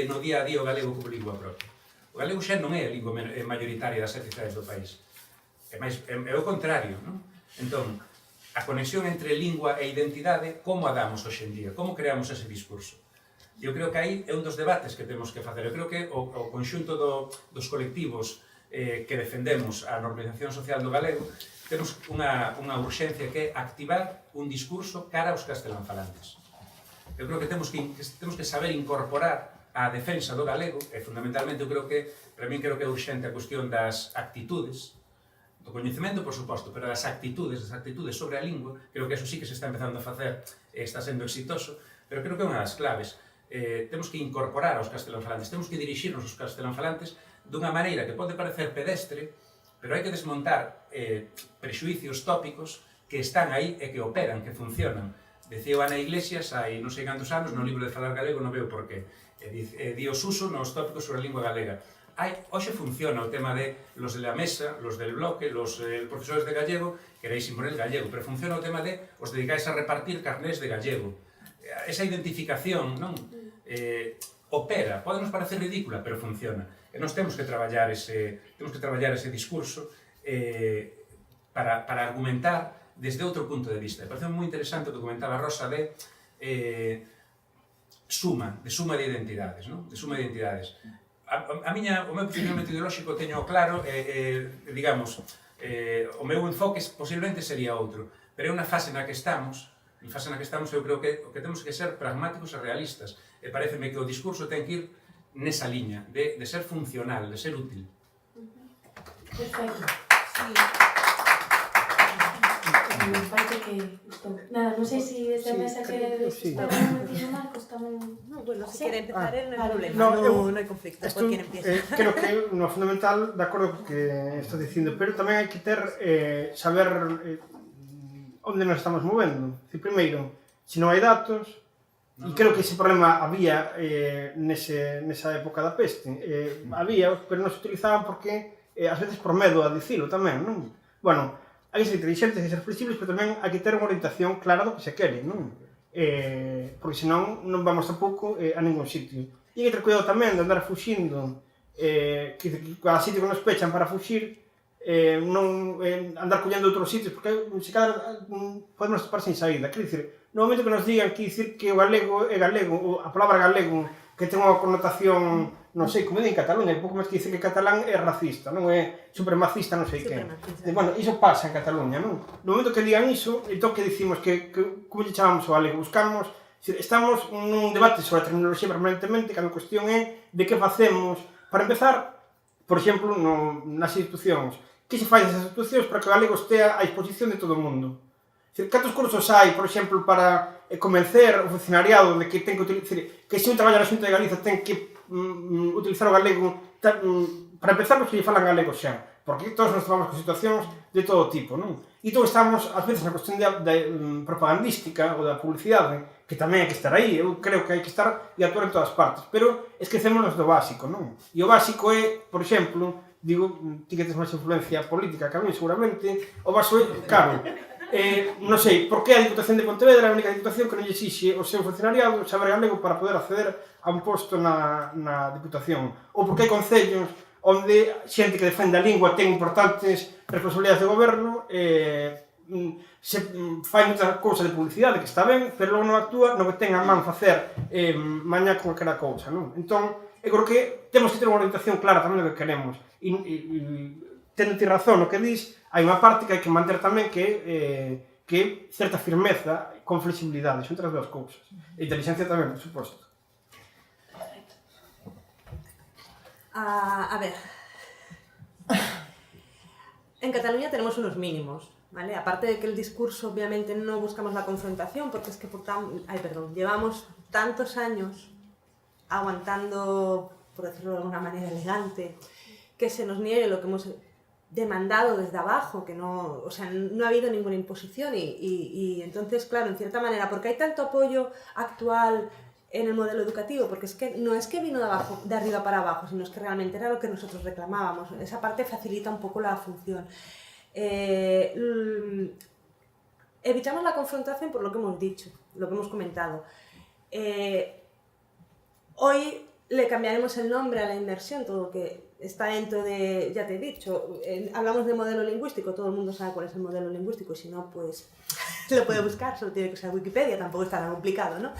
no día a día o galego como lingua propia. O galego xa non é a lingua mayoritaria das 7 cidades do país. É o contrario, non? Entón, a conexión entre lingua e identidade, como a damos hoxe en día? Como creamos ese discurso? Eu creo que aí é un dos debates que temos que facer. Eu creo que o conxunto dos colectivos que defendemos a normalización social do galego temos unha urxencia que é activar un discurso cara aos castelanfalantes. Eu creo que temos que saber incorporar a defensa do galego, e fundamentalmente eu creo que, para min creo que é urxente a cuestión das actitudes, do coñecemento, por suposto, pero das actitudes sobre a lingua, creo que eso sí que se está empezando a facer e está sendo exitoso, pero creo que é unha das claves. Temos que incorporar aos castelanfalantes, temos que dirixirnos aos castelanfalantes dunha maneira que pode parecer pedestre, pero hai que desmontar prexuicios tópicos que están aí e que operan, que funcionan. Decía Ana Iglesias hai non sei cantos anos no libro de Falar Galego, non veo por qué, di o Suso nos tópicos sobre a lingua galega. Hoxe funciona o tema de los de la mesa, los del bloque, los profesores de gallego, queréis imponer gallego, pero funciona o tema de os dedicáis a repartir carnés de gallego. Esa identificación, non? Opera, pode nos parecer ridícula, pero funciona. E nós temos que traballar ese discurso para argumentar desde outro punto de vista. Parece moi interesante o que comentaba Rosa de suma de identidades, non? De suma de identidades. O meu posicionamento ideolóxico teño claro, digamos, o meu enfoque posiblemente sería outro, pero é unha fase na que estamos, eu creo que o que temos que ser pragmáticos e realistas. E pareceme que o discurso ten que ir nesa liña, de ser funcional, de ser útil. Perfecto. Sí. Me parece que... Nada, non sei se esta mesa que está un momentito Marcos tamén... Bueno, se quere empezar, non hai problema, non hai conflicto, por quen empieza. Creo que no fundamental, de acordo co que estás dicindo, pero tamén hai que ter, saber onde nos estamos movendo. Primeiro, se non hai datos, e creo que ese problema había nesa época da peste. Había, pero non se utilizaban porque, ás veces, por medo a dicilo tamén, non? Bueno, hai que ser inteligentes e ser flexibles, pero tamén hai que ter unha orientación clara do que se quere, non? porque senón non vamos tampouco a ningún sitio. E hai que ter cuidado tamén de andar fuxindo, que cada sitio que nos pechan para fuxir, non andar collendo outros sitios, porque se cada podemos topar sin saída. Quer dicir, no momento que nos digan que dicir que o galego é galego, ou a palabra galego, que ten unha connotación, non sei, como en Cataluña, pouco máis que dicir que catalán é racista, non é supremacista, non sei que. Bueno, iso pasa en Cataluña, non? No momento que digan iso, entón que dicimos que como lle chamamos o galego? Buscamos, estamos nun debate sobre a tecnoloxía permanentemente, que a cuestión é de que facemos, para empezar, por exemplo, nas institucións, que se fai nesas institucións para que o galego estea á disposición de todo o mundo. Cantos cursos hai, por exemplo, para convencer o funcionariado de que ten que utilizar, que se un traballa na Xunta de Galiza ten que utilizar o galego, para empezar, porque lle falan galego xa, porque todos nos tomamos con situacións de todo tipo, non? E todos estamos, ás veces, na cuestión de propagandística ou da publicidade, que tamén hai que estar aí, eu creo que hai que estar e actuar en todas partes, pero esquecémonos do básico, non? E o básico é, por exemplo, digo, ti que tes máis influencia política que a mí, seguramente, o vaso é, claro, non sei, por que a Diputación de Pontevedra é a única diputación que non lle exixe o seu funcionariado saber galego para poder acceder a un posto na Diputación? Ou por que hai concellos onde xente que defende a lingua ten importantes responsabilidades de goberno, se fai moita cousa de publicidade, que está ben, pero logo non actúa no que ten a man facer mañá con aquela cousa, non? Entón, eu creo que temos que ter unha orientación clara tamén do que queremos. E tendo ti razón no que dis, hai unha parte que hai que manter tamén que certa firmeza con flexibilidade, son outras dúas cousas. E inteligencia tamén, por suposto. A ver, en Cataluña tenemos unos mínimos, ¿vale? Aparte de que el discurso, obviamente, no buscamos la confrontación, porque es que llevamos tantos años aguantando, por decirlo de alguna manera elegante, que se nos niegue lo que hemos demandado desde abajo, que no, o sea, no ha habido ninguna imposición y entonces, claro, en cierta manera, porque hay tanto apoyo actual en el modelo educativo, porque es que no es que vino de abajo, de arriba para abajo, sino es que realmente era lo que nosotros reclamábamos. Esa parte facilita un poco la función. Evitamos la confrontación por lo que hemos dicho, lo que hemos comentado. Hoy le cambiaremos el nombre a la inmersión, todo lo que está dentro de, ya te he dicho, hablamos de modelo lingüístico, todo el mundo sabe cuál es el modelo lingüístico y si no, pues lo puede buscar, solo tiene que usar Wikipedia, tampoco está tan complicado, ¿no?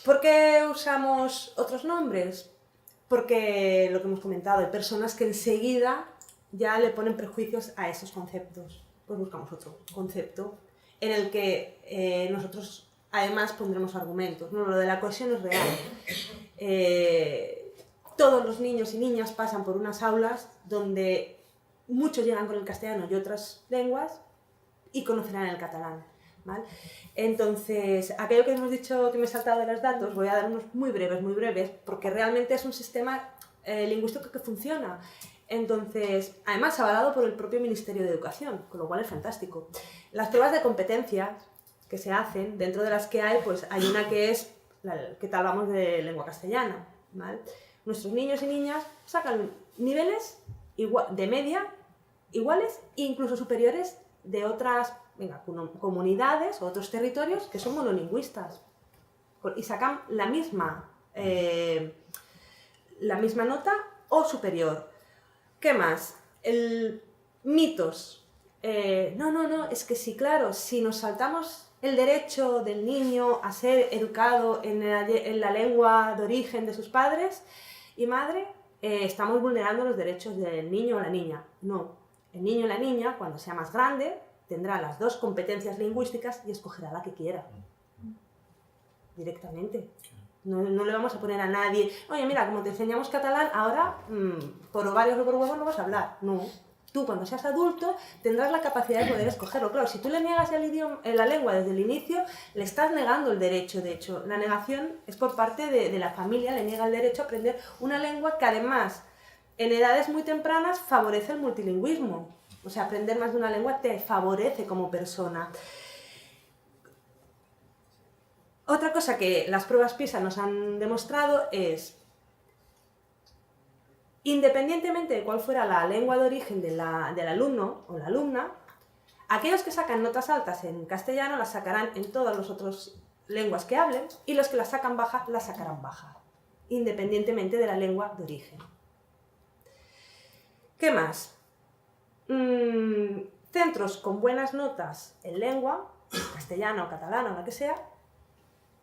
¿Por qué usamos otros nombres? Porque, lo que hemos comentado, hay personas que enseguida ya le ponen prejuicios a esos conceptos. Pues buscamos otro concepto en el que nosotros además pondremos argumentos, ¿no? Lo de la cohesión es real. Todos los niños y niñas pasan por unas aulas donde muchos llegan con el castellano y otras lenguas y conocerán el catalán, ¿vale? Entonces, aquello que hemos dicho que me he saltado de los datos, voy a dar unos muy breves, porque realmente es un sistema lingüístico que funciona. Entonces, además avalado por el propio Ministerio de Educación, con lo cual es fantástico. Las pruebas de competencias que se hacen, dentro de las que hay, pues hay una que es, que tal hablamos de lengua castellana, ¿vale? Nuestros niños y niñas sacan niveles de media iguales e incluso superiores de otras comunidades o otros territorios que son monolingüistas y sacan la misma nota o superior. ¿Qué más? Mitos. No, es que sí, claro, si nos saltamos el derecho del niño a ser educado en la lengua de origen de sus padres y madre, estamos vulnerando los derechos del niño o la niña. No, el niño o la niña, cuando sea más grande, tendrá las dos competencias lingüísticas y escogerá la que quiera. Directamente. No le vamos a poner a nadie, oye, mira, como te enseñamos catalán, ahora por ovarios o por huevos no vas a hablar. No. Tú, cuando seas adulto, tendrás la capacidad de poder escogerlo. Claro, si tú le niegas la lengua desde el inicio, le estás negando el derecho. De hecho, la negación es por parte de la familia, le niega el derecho a aprender una lengua que además, en edades muy tempranas, favorece el multilingüismo. O sea, aprender más de una lengua te favorece como persona. Otra cosa que las pruebas PISA nos han demostrado es, independientemente de cuál fuera la lengua de origen del alumno o la alumna, Aquellos que sacan notas altas en castellano las sacarán en todas las otras lenguas que hablen, y los que las sacan baja las sacarán baja, independientemente de la lengua de origen. ¿Qué más? Centros con buenas notas en lengua, castellano o catalano o la que sea,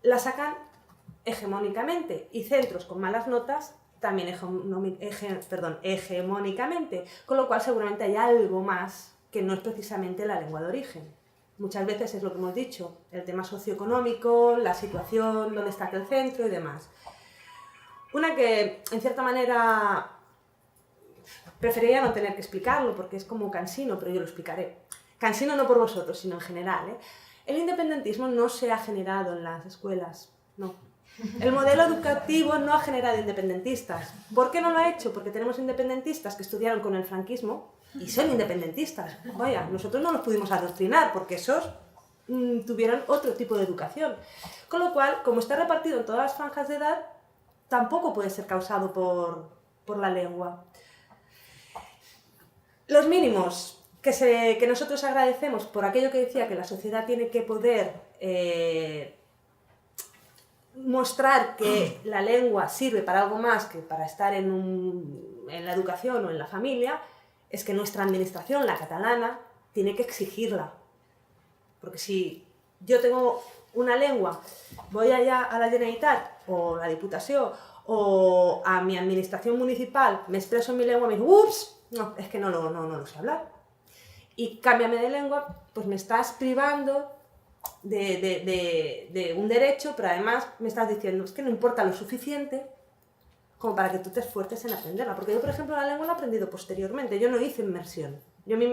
la sacan hegemónicamente, y centros con malas notas también hegemónicamente, con lo cual seguramente hay algo más que no es precisamente la lengua de origen. Muchas veces es lo que hemos dicho, el tema socioeconómico, la situación, dónde está aquel centro y demás. Una que, en cierta manera, preferiría no tener que explicarlo porque es como cansino, pero yo lo explicaré. Cansino no por vosotros, sino en general, ¿eh? El independentismo no se ha generado en las escuelas, no. El modelo educativo no ha generado independentistas. ¿Por qué no lo ha hecho? Porque tenemos independentistas que estudiaron con el franquismo y son independentistas. Vaya, nosotros no los pudimos adoctrinar porque esos tuvieron otro tipo de educación. Con lo cual, como está repartido en todas las franjas de edad, tampoco puede ser causado por la lengua. Los mínimos que nosotros agradecemos por aquello que decía que la sociedad tiene que poder mostrar que la lengua sirve para algo más que para estar en la educación o en la familia, es que nuestra administración, la catalana, tiene que exigirla. Porque si yo tengo una lengua, voy allá a la Generalitat o a la Diputació o a mi administración municipal, me expreso en mi lengua, me digo, ups, no, es que no lo sé hablar. Y cámbiame de lengua, pues me estás privando de un derecho, pero además me estás diciendo, es que no importa lo suficiente como para que tú te esfuerces en aprenderla. Porque yo, por ejemplo, la lengua la he aprendido posteriormente, yo no hice inmersión. Mi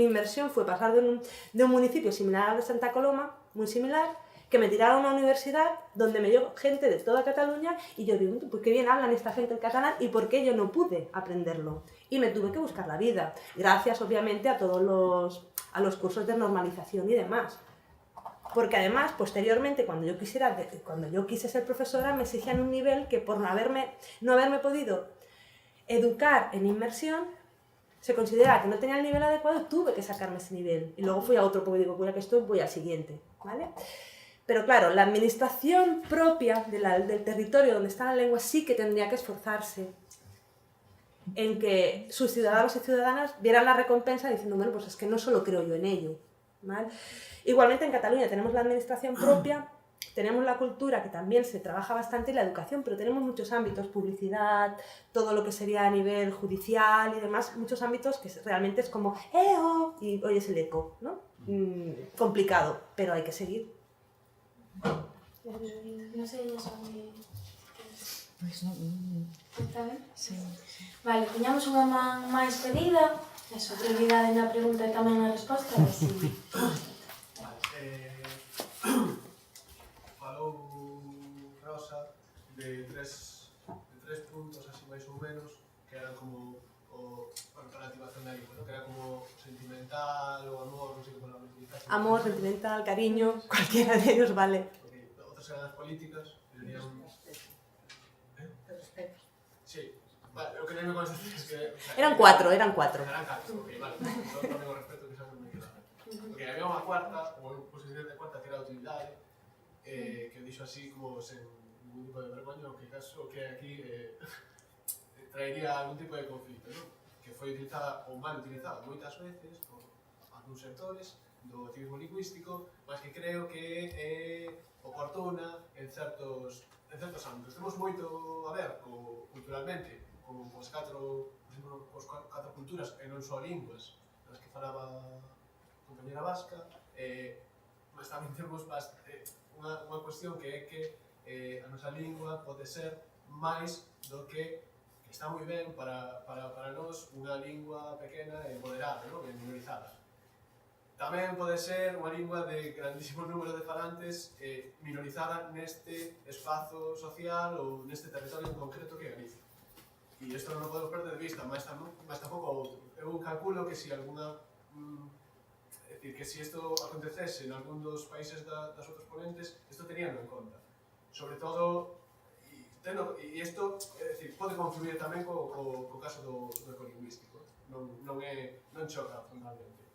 inmersión fue pasar de un municipio similar al de Santa Coloma, muy similar, que me tiraron a una universidad donde me llegó gente de toda Cataluña y yo digo, pues qué bien hablan esta gente el catalán y por qué yo no pude aprenderlo. Y me tuve que buscar la vida, gracias obviamente a todos los cursos de normalización y demás. Porque además, posteriormente, cuando yo quise ser profesora, me exigían un nivel que por no haberme podido educar en inmersión, se consideraba que no tenía el nivel adecuado y tuve que sacarme ese nivel. Y luego fui a otro porque digo, ya que estoy, voy al siguiente, ¿vale? Pero claro, la administración propia del territorio donde está la lengua sí que tendría que esforzarse en que sus ciudadanos y ciudadanas vieran la recompensa diciendo, bueno, pues es que no solo creo yo en ello, ¿vale? Igualmente en Cataluña tenemos la administración propia, tenemos la cultura que también se trabaja bastante y la educación, pero tenemos muchos ámbitos, publicidad, todo lo que sería a nivel judicial y demás, muchos ámbitos que realmente es como ¡oh! Y oyes el eco, ¿no? Complicado, pero hay que seguir. No sei iso de... Pois non... Está ben? Sí. Vale, teñamos unha man máis pedida. Eso, prioridade na pregunta e tamén na resposta. A ver si... Falou Rosa de tres puntos así máis ou menos que eran como para a activación da lingua, que era como sentimental ou amor, non sei que palabra utilizar. Amor, sentimental, cariño, cualquiera de ellos vale. Outras eran as políticas, serían... Sí, vale, o que non me consta é que... Eran cuatro. Eran catro, ok, vale, non tamén o respeto que xa non me queda. Porque había unha cuarta, ou eu posición de cuarta, que era a utilidade, que dixo así como sen ningún tipo de vergoña, o que caso que aquí traería algún tipo de conflito, non? Que foi utilizada ou mal utilizada moitas veces por algúns sectores do activismo lingüístico, mas que creo que é oportuna en certos ámbitos. Temos moito a ver culturalmente, con os catro culturas e non só linguas das que falaba a compañera vasca, mas tamén temos unha cuestión que é que a nosa lingua pode ser máis do que está moi ben para nós unha lingua pequena e moderada, non? E minorizada. Tamén pode ser unha lingua de grandísimo número de falantes minorizada neste espazo social ou neste territorio en concreto que é Galicia. E isto non o podemos perder de vista, mas tampouco outro. Eu calculo que se alguna... É dicir, que se isto acontecese en algún dos países das outros ponentes, isto teníanlo en conta. Sobre todo, e isto, é dicir, pode confluir tamén co caso do ecolingüístico. Non choca fundamentalmente.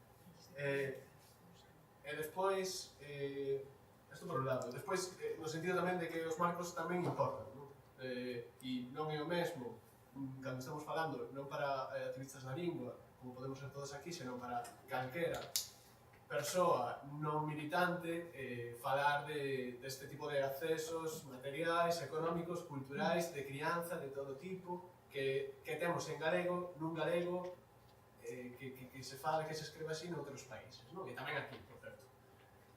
E despois, isto por un lado, despois, no sentido tamén de que os marcos tamén importan, non? E non é o mesmo, cando estamos falando, non para activistas da lingua, como podemos ser todos aquí, senón para calquera persoa non militante, falar deste tipo de accesos materiais, económicos, culturais, de crianza, de todo tipo, que temos en galego, nun galego, que se fala, que se escribe así noutros países, non? E tamén aquí, por certo.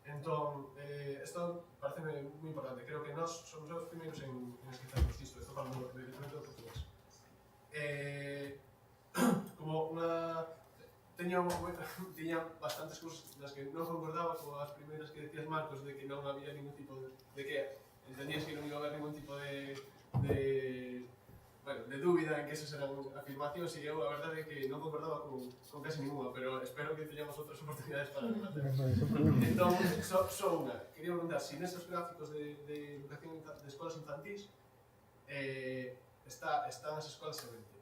Entón, isto parece moi importante. Creo que nós somos os primeiros en esquecernos disto. Isto falando directamente do portugués. Como unha... Tiña bastantes cousas nas que non concordaba con as primeiras que decías, Marcos, de que non había ningún tipo de que entendías que non iba a haber ningún tipo de dúbida en que esas eran afirmacións, e eu a verdade é que non concordaba con casi ninguna, pero espero que teñamos outras oportunidades para debater. Entón, só unha. Quería preguntar se nestes gráficos de educación de escolas infantís están as escolas semente.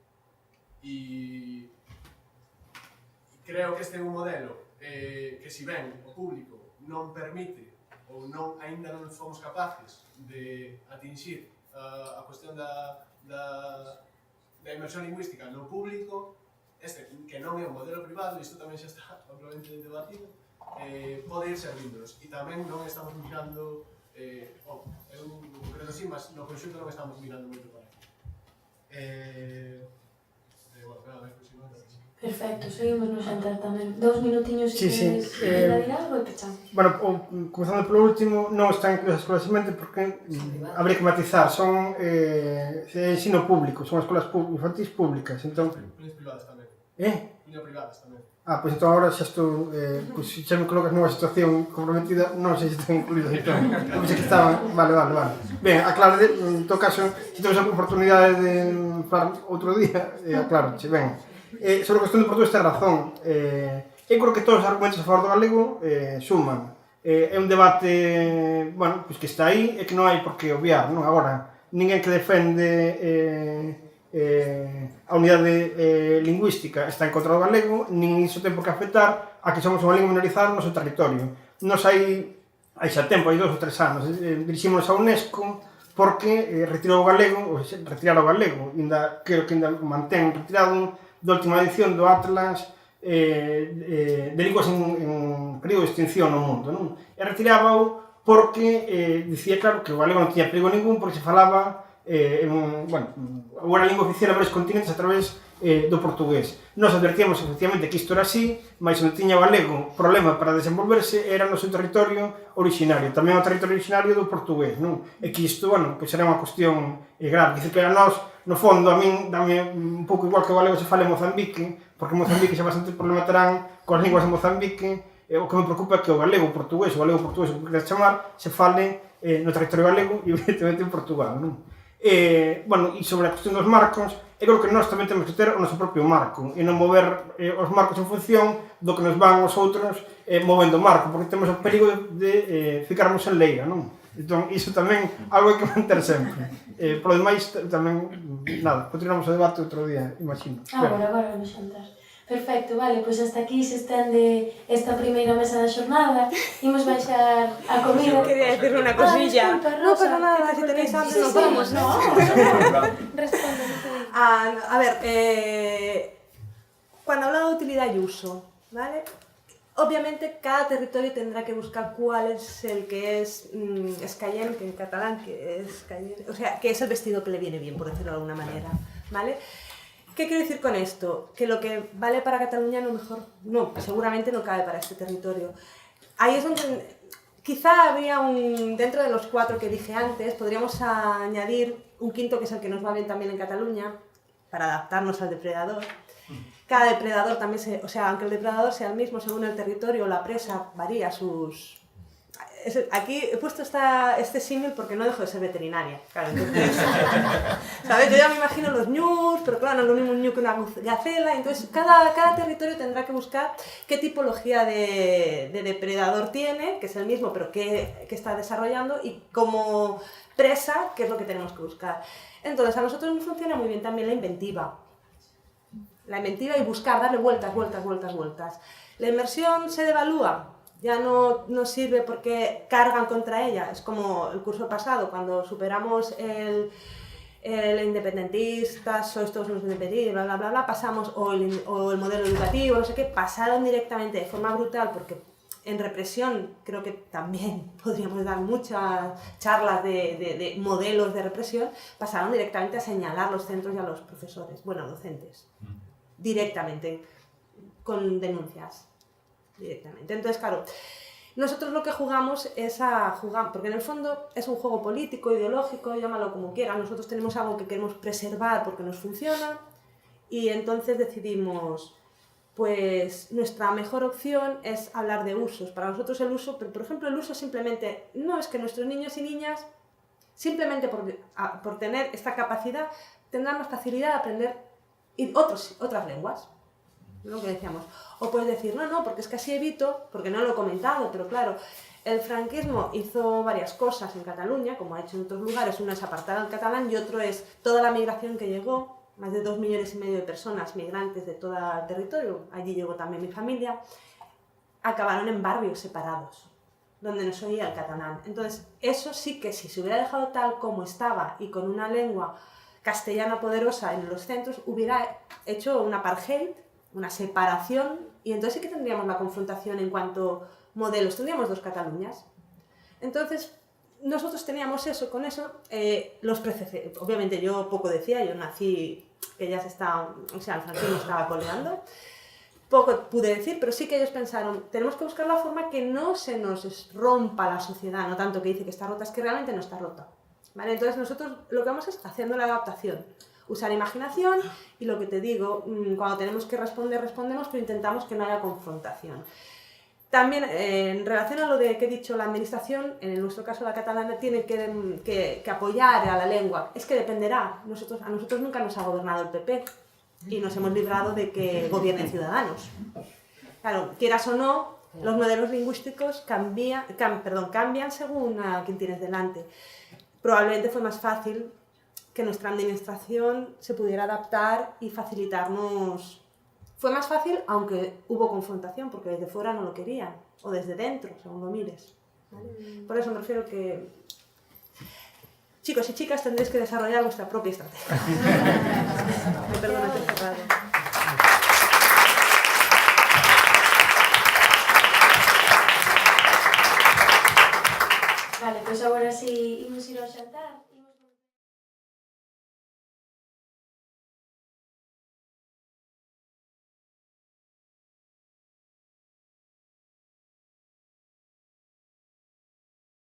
E creo que este é un modelo que, si ben o público non permite ou aínda non fomos capaces de atinxir a cuestión da inmersión lingüística no público, que non é un modelo privado, e isto tamén xa está amplamente debatido, pode ir servíndonos. E tamén non estamos mirando, eu concreto sí, mas no conxunto non estamos mirando moito para aquí. Bueno, nada, despois si non, Perfecto, seguimos no xantar tamén. 2 minutiños Sí, sí. de algo e pechamos. Bueno, comenzando polo último, non están incluídas as escolas semente porque habría que matizar, son ensino público, son escolas infantís públicas, entón... Uñas privadas tamén. Uñas privadas tamén. Pois entón agora xa estou, se xa me colocas nunha situación comprometida, non sei se están incluídas, entón, pensei que estaban, vale. Ben, aclaro, en todo caso, se temos a oportunidade de falar outro día, aclaro, ben. Sobre a cuestión do portugués ten razón. Eu creo que todos os argumentos a favor do galego suman. É un debate, bueno, pois que está aí e que non hai por que obviar, non? Agora, ninguén que defende a unidade lingüística está en contra do galego, nin iso ten por que afectar a que somos unha lingua minorizada no noso territorio. Nos hai xa tempo, hai 2 ou 3 anos, dirixímonos a UNESCO porque retirou o galego, ou retirar o galego, creo que ainda mantén retirado da última edición do Atlas de linguas en período de extinción no mundo, non? E retirábao porque dicía, claro, que o galego non tiña perigo ningún porque se falaba unha lingua oficial a varios continentes a través do portugués. Nos advertíamos efectivamente que isto era así, mas onde tiña o galego problema para desenvolverse era no seu territorio originario, tamén o territorio originario do portugués, non? E que isto, bueno, pois era unha cuestión grave. Dice que a nós, no fondo, a min dame un pouco igual que o galego se fale en Mozambique, porque en Mozambique xa bastante problema terán coas linguas de Mozambique. O que me preocupa é que o galego portugués, o que queres chamar, se fale no territorio galego e evidentemente en Portugal, non? E sobre a cuestión dos marcos, eu creo que nós tamén temos que ter o noso propio marco e non mover os marcos en función do que nos van os outros movendo o marco, porque temos o perigo de ficarmos en leira, non? Entón, iso tamén algo hai que manter sempre. Por lo demais, tamén, nada, continuamos o debate outro día, imagino. Agora no xantar. Perfecto, vale, pois hasta aquí se estende esta primeira mesa da xornada. Imos baixar a comida. Quería decir unha cosilla. Disculpa, Rosa. No, pero nada, se tenéis hambre nos vamos, ¿no? Responde. A ver, cuando hablaba de utilidad y uso, ¿vale? Obviamente cada territorio tendrá que buscar cuál es el que es escayen, que en catalán que es cayen, o sea, que es el vestido que le viene bien, por decirlo de alguna manera, ¿vale? ¿Qué quiero decir con esto? Que lo que vale para Cataluña seguramente no cabe para este territorio. Ahí es donde quizá habría dentro de los 4 que dije antes, podríamos añadir un quinto que es el que nos va bien también en Cataluña, para adaptarnos al depredador. Cada depredador también aunque el depredador sea el mismo según el territorio, la presa varía sus... Aquí he puesto este símil porque no dejo de ser veterinaria, claro, entonces, ¿sabes? Yo ya me imagino los ñus, pero claro, no es lo mismo un ñu que una gacela, entonces cada territorio tendrá que buscar qué tipología de depredador tiene, que es el mismo, pero qué está desarrollando, y como presa, qué es lo que tenemos que buscar. Entonces, a nosotros nos funciona muy bien también la inventiva y buscar, darle vueltas. ¿La inmersión se devalúa? Ya no nos sirve porque cargan contra ella. Es como el curso pasado, cuando superamos el independentistas, sois todos unos independentistas, bla, bla, bla, bla, pasamos, o el modelo educativo, no sé qué, pasaron directamente de forma brutal, porque en represión creo que también podríamos dar muchas charlas de modelos de represión, pasaron directamente a señalar los centros y a los profesores, bueno, docentes, directamente, con denuncias, directamente. Entonces, claro, nosotros lo que jugamos es a jugar, porque en el fondo es un juego político, ideológico, llámalo como quieras. Nosotros tenemos algo que queremos preservar porque nos funciona y entonces decidimos, pues nuestra mejor opción es hablar de usos. Para nosotros el uso, pero por ejemplo el uso simplemente, no es que nuestros niños y niñas, simplemente por tener esta capacidad, tendrán más facilidad de aprender otras lenguas. Lo que decíamos. O puedes decir, no, porque es que así evito, porque no lo he comentado, pero claro, el franquismo hizo varias cosas en Cataluña, como ha hecho en otros lugares. Uno es apartar al catalán y otro es toda la migración que llegó, más de 2,5 millones de personas migrantes de todo el territorio, allí llegó también mi familia, acabaron en barrios separados, donde no se oía el catalán. Entonces, eso sí que si se hubiera dejado tal como estaba y con una lengua castellana poderosa en los centros, hubiera hecho un apartheid, una separación, y entonces sí que tendríamos la confrontación en cuanto a modelos, tendríamos 2 Cataluñas. Entonces, nosotros teníamos eso, con eso, los precedentes. Obviamente yo poco decía, yo nací, que ya se estaba, o sea, el franquismo estaba coleando, poco pude decir, pero sí que ellos pensaron, tenemos que buscar la forma que no se nos rompa la sociedad, no tanto que dice que está rota, es que realmente no está rota. ¿Vale? Entonces nosotros lo que vamos es haciendo la adaptación. Usar imaginación y lo que te digo, cuando tenemos que responder, respondemos, pero intentamos que no haya confrontación. También, en relación a lo de que he dicho, la administración, en nuestro caso la catalana, tiene que apoyar a la lengua. Es que dependerá. A nosotros nunca nos ha gobernado el PP y nos hemos librado de que gobiernen Ciudadanos. Claro, quieras o no, los modelos lingüísticos cambian según a quien tienes delante. Probablemente fue más fácil que nuestra administración se pudiera adaptar y facilitarnos. Fue más fácil, aunque hubo confrontación, porque desde fuera no lo querían, o desde dentro, según lo mires. ¿Vale? Por eso me refiero que chicos y chicas tendréis que desarrollar vuestra propia estrategia. Me perdono que he cerrado. Vale, pois agora si imos ir ao xantar.